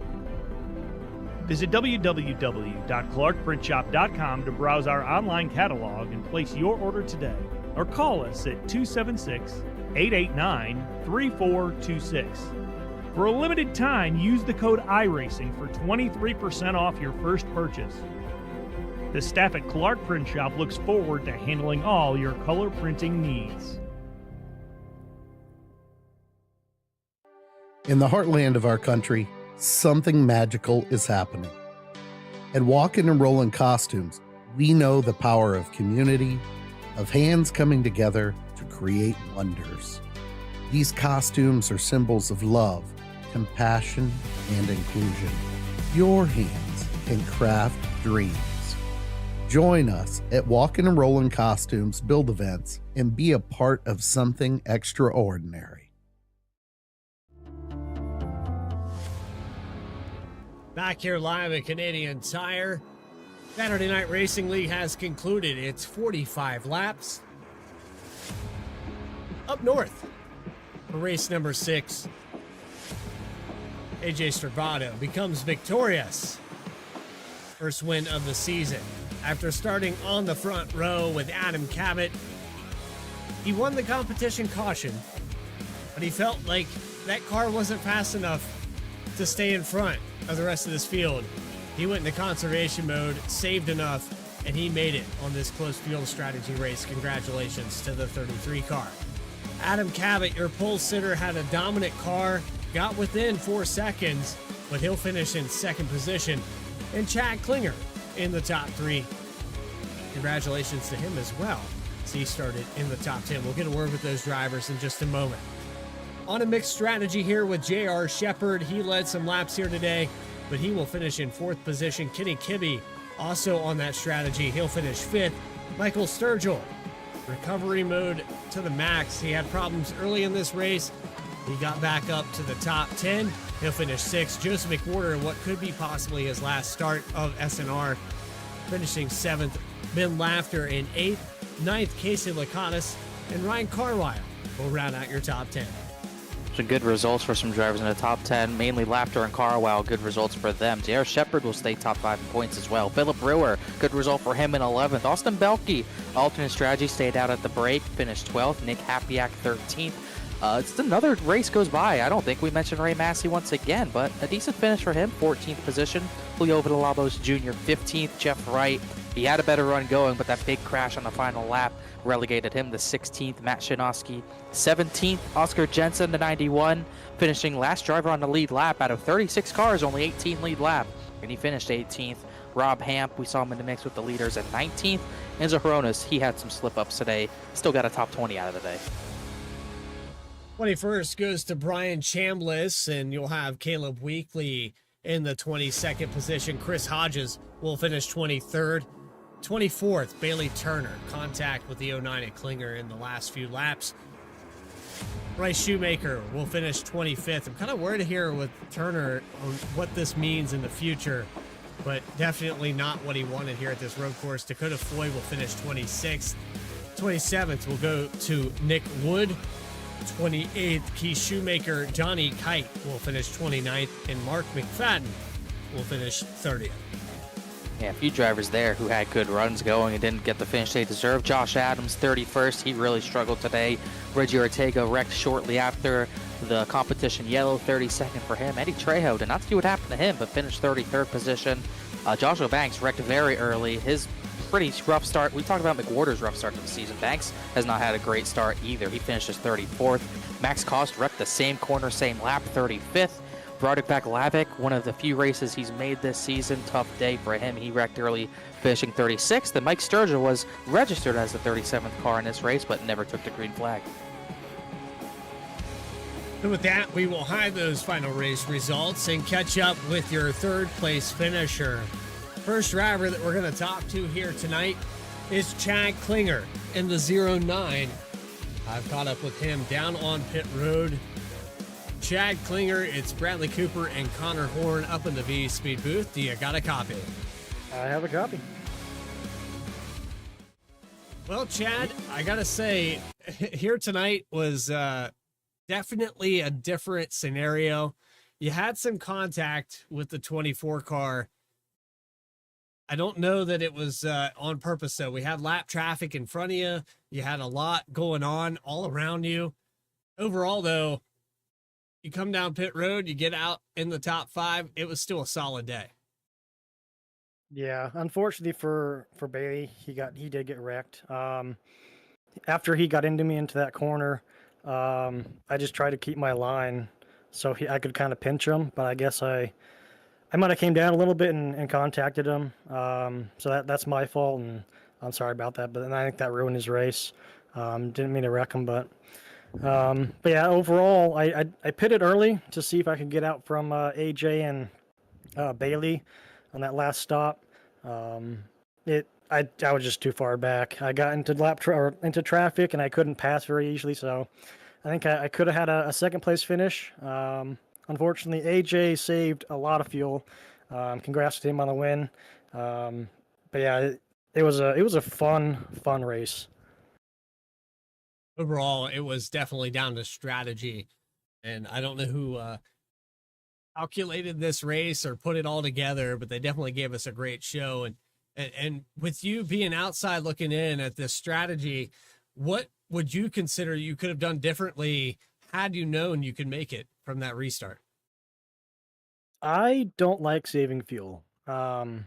Visit www.clarkprintshop.com to browse our online catalog and place your order today, or call us at 276-889-3426. For a limited time, use the code iRacing for 23% off your first purchase. The staff at Clark Print Shop looks forward to handling all your color printing needs. In the heartland of our country, something magical is happening. At Walk In and Roll in Costumes, we know the power of community, of hands coming together to create wonders. These costumes are symbols of love, compassion, and inclusion. Your hands can craft dreams. Join us at Walk In and Roll in Costumes build events and be a part of something extraordinary. Back here live at Canadian Tire. Saturday Night Racing League has concluded its 45 laps. Up north for race number 6, AJ Stravado becomes victorious. First win of the season. After starting on the front row with Adam Cabot, he won the competition caution, but he felt like that car wasn't fast enough to stay in front of the rest of this field. He went into conservation mode, saved enough, and he made it on this close field strategy race. Congratulations to the 33 car. Adam Cabot, your pole sitter, had a dominant car, got within 4 seconds, but he'll finish in second position. And Chad Klinger in the top 3. Congratulations to him as well, as he started in the top 10. We'll get a word with those drivers in just a moment. On a mixed strategy here with J.R. Shepard. He led some laps here today, but he will finish in 4th position. Kenny Kibbe also on that strategy. He'll finish 5th. Michael Sturgill, recovery mode to the max. He had problems early in this race. He got back up to the top 10. He'll finish 6th. Joseph McWhorter, what could be possibly his last start of SNR, finishing 7th. Ben Laughter in 8th. 9th, Casey Lakatos. And Ryan Carlisle will round out your top 10. Some good results for some drivers in the top 10, mainly Laughter and Carwell. Good results for them. J.R. Shepard will stay top 5 in points as well. Philip Brewer, good result for him in 11th. Austin Belke, alternate strategy, stayed out at the break, finished 12th. Nick Hapiak, 13th. It's another race goes by. I don't think we mentioned Ray Massey once again, but a decent finish for him, 14th position. Julio Villalobos Jr., 15th. Jeff Wright, he had a better run going, but that big crash on the final lap relegated him to 16th. Matt Shinosky, 17th. Oscar Jensen, the 91, finishing last driver on the lead lap. Out of 36 cars, only 18 lead lap, and he finished 18th. Rob Hamp, we saw him in the mix with the leaders at 19th. Enzo Hronis, he had some slip-ups today. Still got a top 20 out of the day. 21st goes to Brian Chambliss, and you'll have Caleb Weekly in the 22nd position. Chris Hodges will finish 23rd. 24th, Bailey Turner, contact with the 09 at Klinger in the last few laps. Bryce Shoemaker will finish 25th. I'm kind of worried here with Turner on what this means in the future, but definitely not what he wanted here at this road course. Dakota Floyd will finish 26th. 27th will go to Nick Wood. 28th, Keith Shoemaker. Johnny Kite will finish 29th, and Mark McFadden will finish 30th. Yeah, a few drivers there who had good runs going and didn't get the finish they deserved. Josh Adams, 31st. He really struggled today. Reggie Ortega wrecked shortly after the competition yellow, 32nd for him. Eddie Trejo, did not see what happened to him, but finished 33rd position. Joshua Banks wrecked very early. His pretty rough start. We talked about McWhorter's rough start to the season. Banks has not had a great start either. He finishes 34th. Max Cost wrecked the same corner, same lap, 35th. Broderick Baklavik, one of the few races he's made this season. Tough day for him. He wrecked early, finishing 36th. And Mike Sturgill was registered as the 37th car in this race, but never took the green flag. And with that, we will hide those final race results and catch up with your third place finisher. First driver that we're going to talk to here tonight is Chad Klinger in the 09. I've caught up with him down on pit road. Chad Klinger, it's Bradley Cooper and Connor Horn up in the VSPEED booth. Do you got a copy? I have a copy. Well, Chad, I got to say, here tonight was definitely a different scenario. You had some contact with the 24 car. I don't know that it was on purpose, though. We had lap traffic in front of you. You had a lot going on all around you. Overall, though, you come down pit road, you get out in the top 5. It was still a solid day. Yeah, unfortunately for Bailey, he did get wrecked. After he got into me into that corner, I just tried to keep my line so I could kind of pinch him, but I guess I might have came down a little bit and contacted him. So that's my fault, and I'm sorry about that. But I think that ruined his race. Didn't mean to wreck him, but yeah, overall, I pitted early to see if I could get out from AJ and Bailey on that last stop. I was just too far back. I got into into traffic and I couldn't pass very easily, so I think I could have had a second place finish. Unfortunately, AJ saved a lot of fuel. Congrats to him on the win. But yeah, it was a fun race. Overall, it was definitely down to strategy, and I don't know who calculated this race or put it all together, but they definitely gave us a great show. And with you being outside looking in at this strategy, what would you consider you could have done differently had you known you could make it from that restart? I don't like saving fuel. I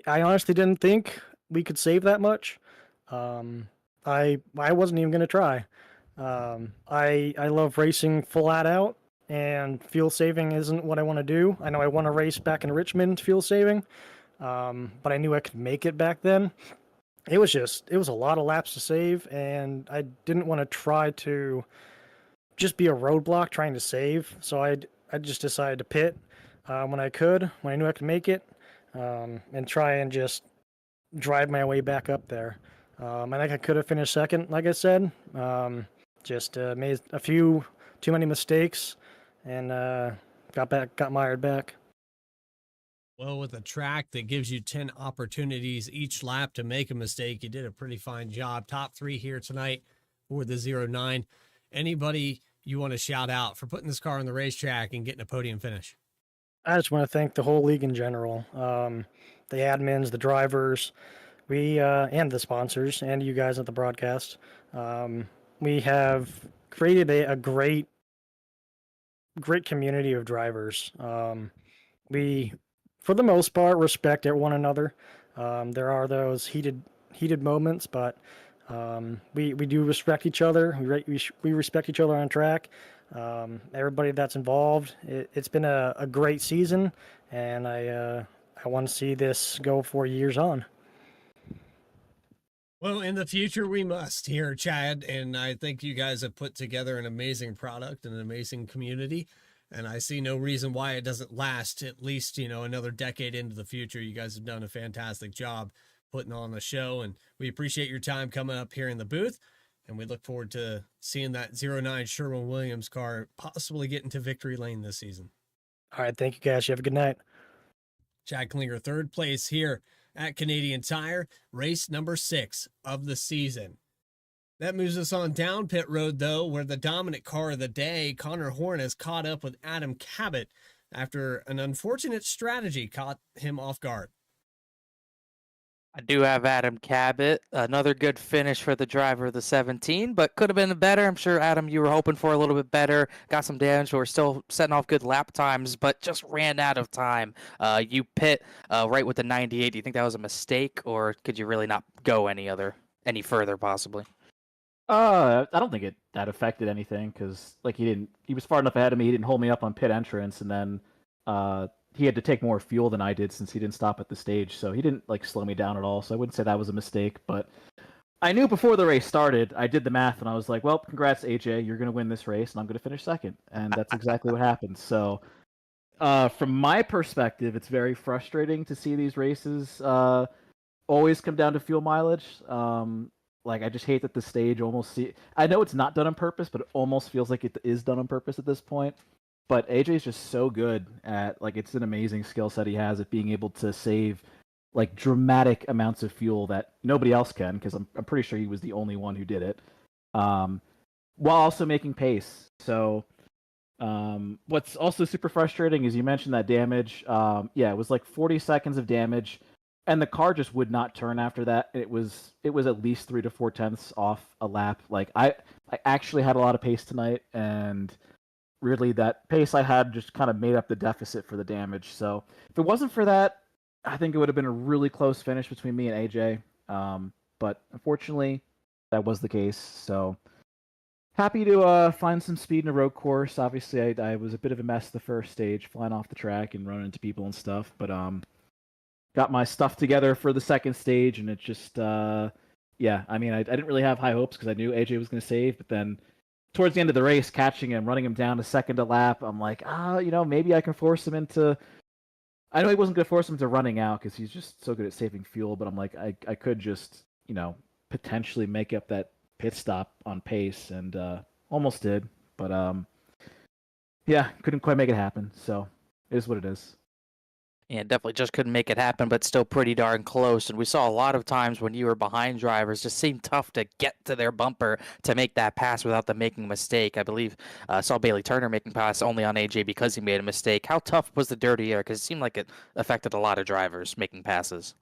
honestly didn't think we could save that much. I wasn't even gonna try. I love racing flat out, and fuel saving isn't what I want to do. I know I want to race back in Richmond fuel saving, but I knew I could make it back then. It was a lot of laps to save, and I didn't want to try to just be a roadblock trying to save. So I just decided to pit when I knew I could make it, and try and just drive my way back up there. I think I could have finished second, like I said. Just made a few too many mistakes, and got mired back. Well, with a track that gives you 10 opportunities each lap to make a mistake, you did a pretty fine job. Top 3 here tonight for the 09. Anybody you want to shout out for putting this car on the racetrack and getting a podium finish? I just want to thank the whole league in general, the admins, the drivers, and the sponsors, and you guys at the broadcast. We have created a great community of drivers. We, for the most part, respect one another. There are those heated moments, but we do respect each other. We respect each other on track. Everybody that's involved. It's been a great season, and I want to see this go for years on. Well, in the future, we must here, Chad, and I think you guys have put together an amazing product and an amazing community, and I see no reason why it doesn't last at least, another decade into the future. You guys have done a fantastic job putting on the show, and we appreciate your time coming up here in the booth, and we look forward to seeing that 09 Sherwin-Williams car possibly get into victory lane this season. All right, thank you, guys. You have a good night. Chad Klinger, third place here at Canadian Tire, race number 6 of the season. That moves us on down pit road, though, where the dominant car of the day, Connor Horn, has caught up with Adam Cabot after an unfortunate strategy caught him off guard. I do have Adam Cabot. Another good finish for the driver of the 17, but could have been better. I'm sure, Adam, you were hoping for a little bit better. Got some damage, but we're still setting off good lap times, but just ran out of time. You pit right with the 98. Do you think that was a mistake, or could you really not go any further, possibly? I don't think that affected anything, because he was far enough ahead of me. He didn't hold me up on pit entrance, and then he had to take more fuel than I did since he didn't stop at the stage, so he didn't slow me down at all. So I wouldn't say that was a mistake, but I knew before the race started, I did the math and I was like, well, congrats, AJ. You're going to win this race and I'm going to finish second. And that's exactly what happened. So, from my perspective, it's very frustrating to see these races always come down to fuel mileage. Like, I just hate that the stage I know it's not done on purpose, but it almost feels like it is done on purpose at this point. But AJ's just so good at, like, it's an amazing skill set he has at being able to save like dramatic amounts of fuel that nobody else can, because I'm pretty sure he was the only one who did it, while also making pace. So what's also super frustrating is you mentioned that damage. Yeah, it was like 40 seconds of damage, and the car just would not turn after that. It was at least 3 to 4 tenths off a lap. Like I actually had a lot of pace tonight, and really that pace I had just kind of made up the deficit for the damage. So if it wasn't for that, I think it would have been a really close finish between me and AJ. But unfortunately, that was the case. So happy to find some speed in a road course. Obviously, I was a bit of a mess the first stage, flying off the track and running into people and stuff. But got my stuff together for the second stage, and it just, yeah, I mean, I didn't really have high hopes because I knew AJ was going to save. But then towards the end of the race, catching him, running him down a second a lap, I'm like, maybe I can force him into... I know he wasn't going to force him to running out because he's just so good at saving fuel, but I'm like, I could just, potentially make up that pit stop on pace, and almost did. But, yeah, couldn't quite make it happen, so it is what it is. Yeah, definitely just couldn't make it happen, but still pretty darn close. And we saw a lot of times when you were behind drivers, just seemed tough to get to their bumper to make that pass without them making a mistake. I believe I saw Bailey Turner making pass only on AJ because he made a mistake. How tough was the dirty air? Because it seemed like it affected a lot of drivers making passes.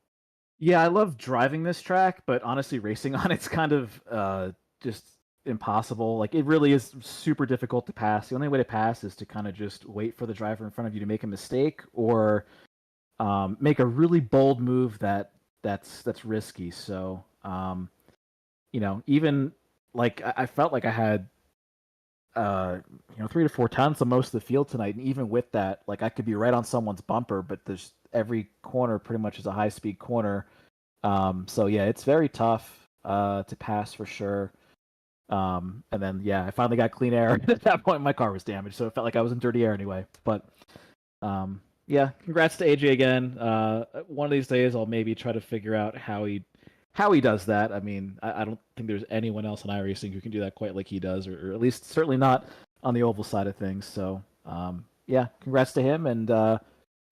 Yeah, I love driving this track, but honestly, racing on it's kind of just impossible. Like, it really is super difficult to pass. The only way to pass is to kind of just wait for the driver in front of you to make a mistake, or make a really bold move that's risky. So, even like I felt like I had 3 to 4 tenths of most of the field tonight, and even with that, like, I could be right on someone's bumper, but there's every corner pretty much is a high speed corner. So yeah, it's very tough to pass for sure. And then yeah, I finally got clean air. At that point, my car was damaged, so it felt like I was in dirty air anyway. But yeah, congrats to AJ again. One of these days, I'll maybe try to figure out how he does that. I mean, I don't think there's anyone else in iRacing who can do that quite like he does, or at least certainly not on the oval side of things. So yeah, congrats to him, and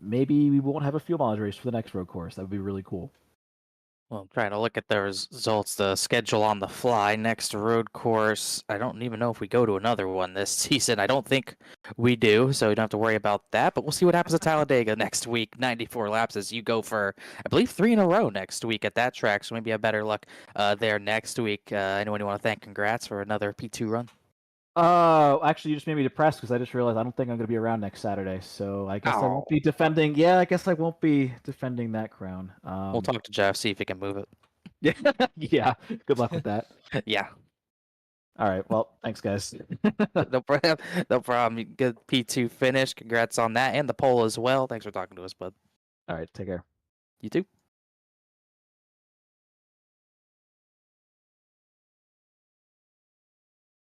maybe we won't have a fuel mileage race for the next road course. That would be really cool. Well, I'm trying to look at the results, the schedule on the fly. Next road course, I don't even know if we go to another one this season. I don't think we do, so you don't have to worry about that. But we'll see what happens at Talladega next week. 94 laps as you go for, I believe, 3 in a row next week at that track. So maybe have better luck there next week. Anyone you want to thank? Congrats for another P2 run. Actually, you just made me depressed because I just realized I don't think I'm going to be around next Saturday. So I guess I won't be defending. Yeah, I guess I won't be defending that crown. We'll talk to Jeff, see if he can move it. Yeah, yeah. Good luck with that. Yeah. All right. Well, thanks, guys. No problem. No problem. Good P2 finish. Congrats on that and the pole as well. Thanks for talking to us, bud. All right. Take care. You too.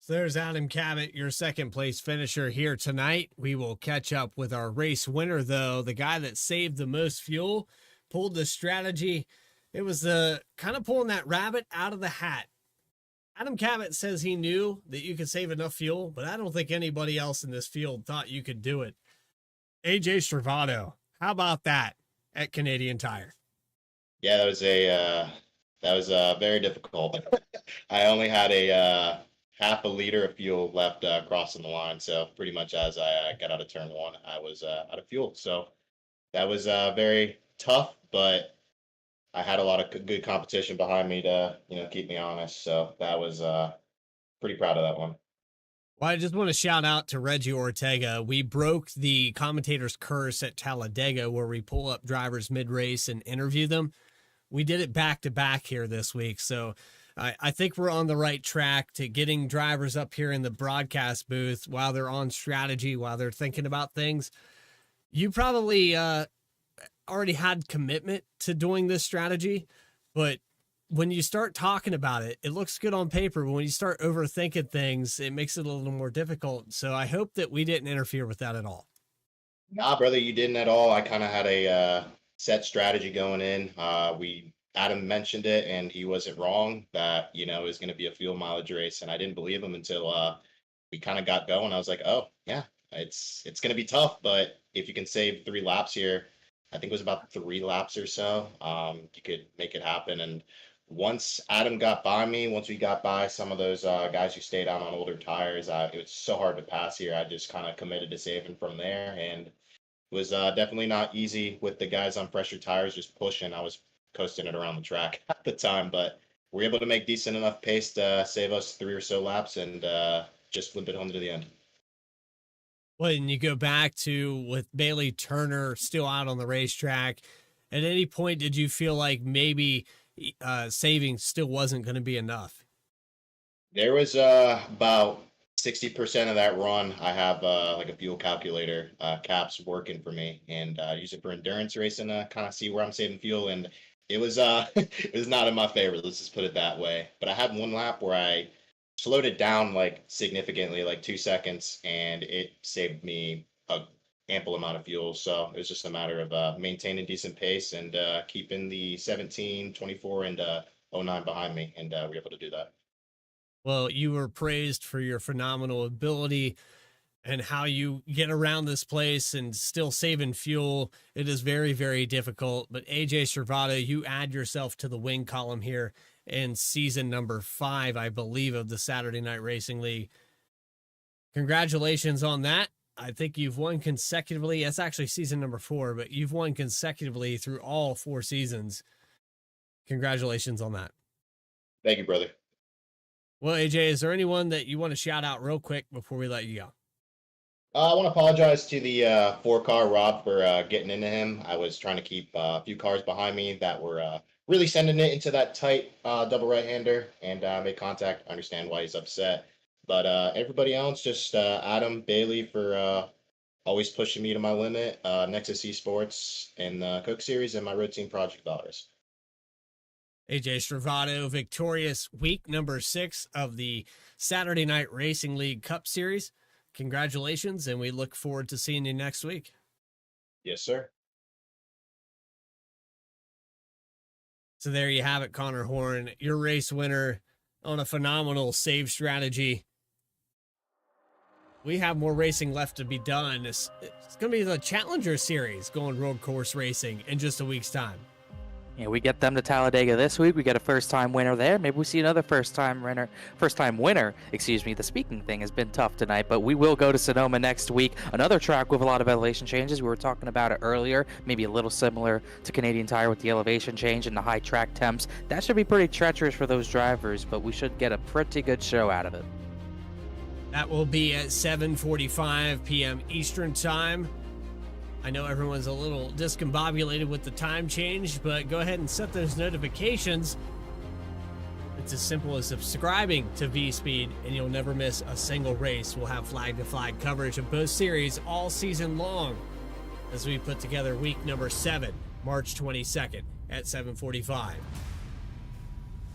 So there's Adam Cabot, your second place finisher here tonight. We will catch up with our race winner, though. The guy that saved the most fuel, pulled the strategy. It was kind of pulling that rabbit out of the hat. Adam Cabot says he knew that you could save enough fuel, but I don't think anybody else in this field thought you could do it. AJ Stravado, how about that at Canadian Tire? Yeah, that was very difficult. I only had a half a liter of fuel left crossing the line, so pretty much as I got out of turn one, I was out of fuel. So that was very tough, but I had a lot of good competition behind me to keep me honest. So that was pretty proud of that one. Well, I just want to shout out to Reggie Ortega. We broke the commentator's curse at Talladega, where we pull up drivers mid-race and interview them. We did it back-to-back here this week, so I think we're on the right track to getting drivers up here in the broadcast booth while they're on strategy, while they're thinking about things. You probably already had commitment to doing this strategy, but when you start talking about it, it looks good on paper, but when you start overthinking things, it makes it a little more difficult. So I hope that we didn't interfere with that at all. Nah, brother, you didn't at all. I kind of had a set strategy going in. Adam mentioned it, and he wasn't wrong that it was going to be a fuel mileage race, and I didn't believe him until we kind of got going. I was like, oh yeah, it's going to be tough, but if you can save 3 laps here, I think it was about 3 laps or so, you could make it happen. And once Adam got by me, once we got by some of those guys who stayed out on older tires, it was so hard to pass here. I just kind of committed to saving from there, and it was definitely not easy with the guys on fresher tires just pushing. I was coasting it around the track at the time, but we were able to make decent enough pace to save us 3 or so laps and just flip it home to the end. Well, and you go back to with Bailey Turner still out on the racetrack. At any point, did you feel like maybe saving still wasn't going to be enough? There was about 60% of that run. I have like a fuel calculator, caps working for me, and use it for endurance racing to kind of see where I'm saving fuel. And it was it was not in my favor. Let's just put it that way. But I had one lap where I slowed it down like significantly, like 2 seconds, and it saved me a ample amount of fuel. So it was just a matter of maintaining decent pace and keeping the 17, 24, and 09 behind me, and we were able to do that. Well, you were praised for your phenomenal ability and how you get around this place and still saving fuel. It is very, very difficult. But AJ Servato, you add yourself to the win column here in season number 5, I believe, of the Saturday Night Racing League. Congratulations on that. I think you've won consecutively. That's actually season number 4, but you've won consecutively through all 4 seasons. Congratulations on that. Thank you, brother. Well, AJ, is there anyone that you want to shout out real quick before we let you go? I want to apologize to the 4-car Rob for getting into him. I was trying to keep a few cars behind me that were really sending it into that tight double right-hander, and made contact. I understand why he's upset. But everybody else, just Adam, Bailey for always pushing me to my limit, Nexus Esports, and the Coke Series, and my road team Project Dollars. AJ Servato, victorious week number 6 of the Saturday Night Racing League Cup Series. Congratulations, and we look forward to seeing you next week. Yes, sir. So there you have it, Connor Horn, your race winner on a phenomenal save strategy. We have more racing left to be done. It's going to be the Challenger Series going road course racing in just a week's time. Yeah, we get them to Talladega this week. We get a first-time winner there. Maybe we see another first-time winner. Excuse me. The speaking thing has been tough tonight, but we will go to Sonoma next week. Another track with a lot of elevation changes. We were talking about it earlier. Maybe a little similar to Canadian Tire with the elevation change and the high track temps. That should be pretty treacherous for those drivers, but we should get a pretty good show out of it. That will be at 7:45 p.m. Eastern Time. I know everyone's a little discombobulated with the time change, but go ahead and set those notifications. It's as simple as subscribing to VSPEED, and you'll never miss a single race. We'll have flag-to-flag coverage of both series all season long as we put together week number 7, March 22nd at 7:45.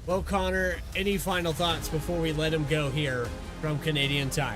Well, Connor, any final thoughts before we let him go here from Canadian Tire?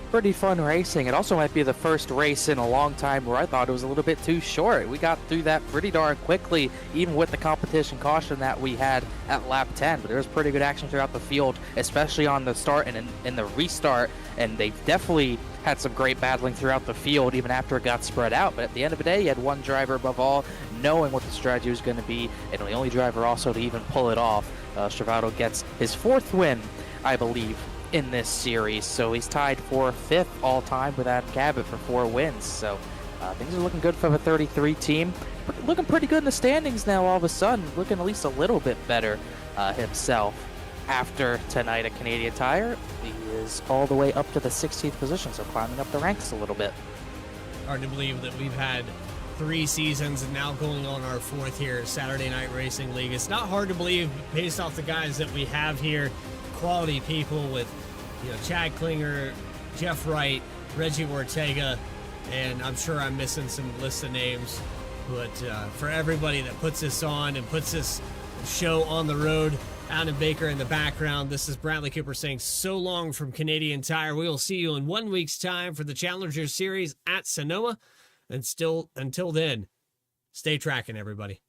Pretty fun racing. It also might be the first race in a long time where I thought it was a little bit too short. We got through that pretty darn quickly, even with the competition caution that we had at lap 10. But there was pretty good action throughout the field, especially on the start and in the restart. And they definitely had some great battling throughout the field, even after it got spread out. But at the end of the day, you had one driver above all, knowing what the strategy was going to be, and the only driver also to even pull it off. Servato gets his 4th win, I believe, in this series, so he's tied for 5th all-time with Adam Cabot for 4 wins. So things are looking good for the 33 team. Looking pretty good in the standings now all of a sudden, looking at least a little bit better himself. After tonight at Canadian Tire, he is all the way up to the 16th position, so climbing up the ranks a little bit. Hard to believe that we've had 3 seasons and now going on our 4th here, Saturday Night Racing League. It's not hard to believe based off the guys that we have here. Quality people with, Chad Klinger, Jeff Wright, Reggie Ortega, and I'm sure I'm missing some list of names. But for everybody that puts this on and puts this show on the road. Adam Baker in the background. This is Bradley Cooper saying so long from Canadian Tire. We will see you in 1 week's time for the Challenger Series at Sonoma. And until then, stay tracking, everybody.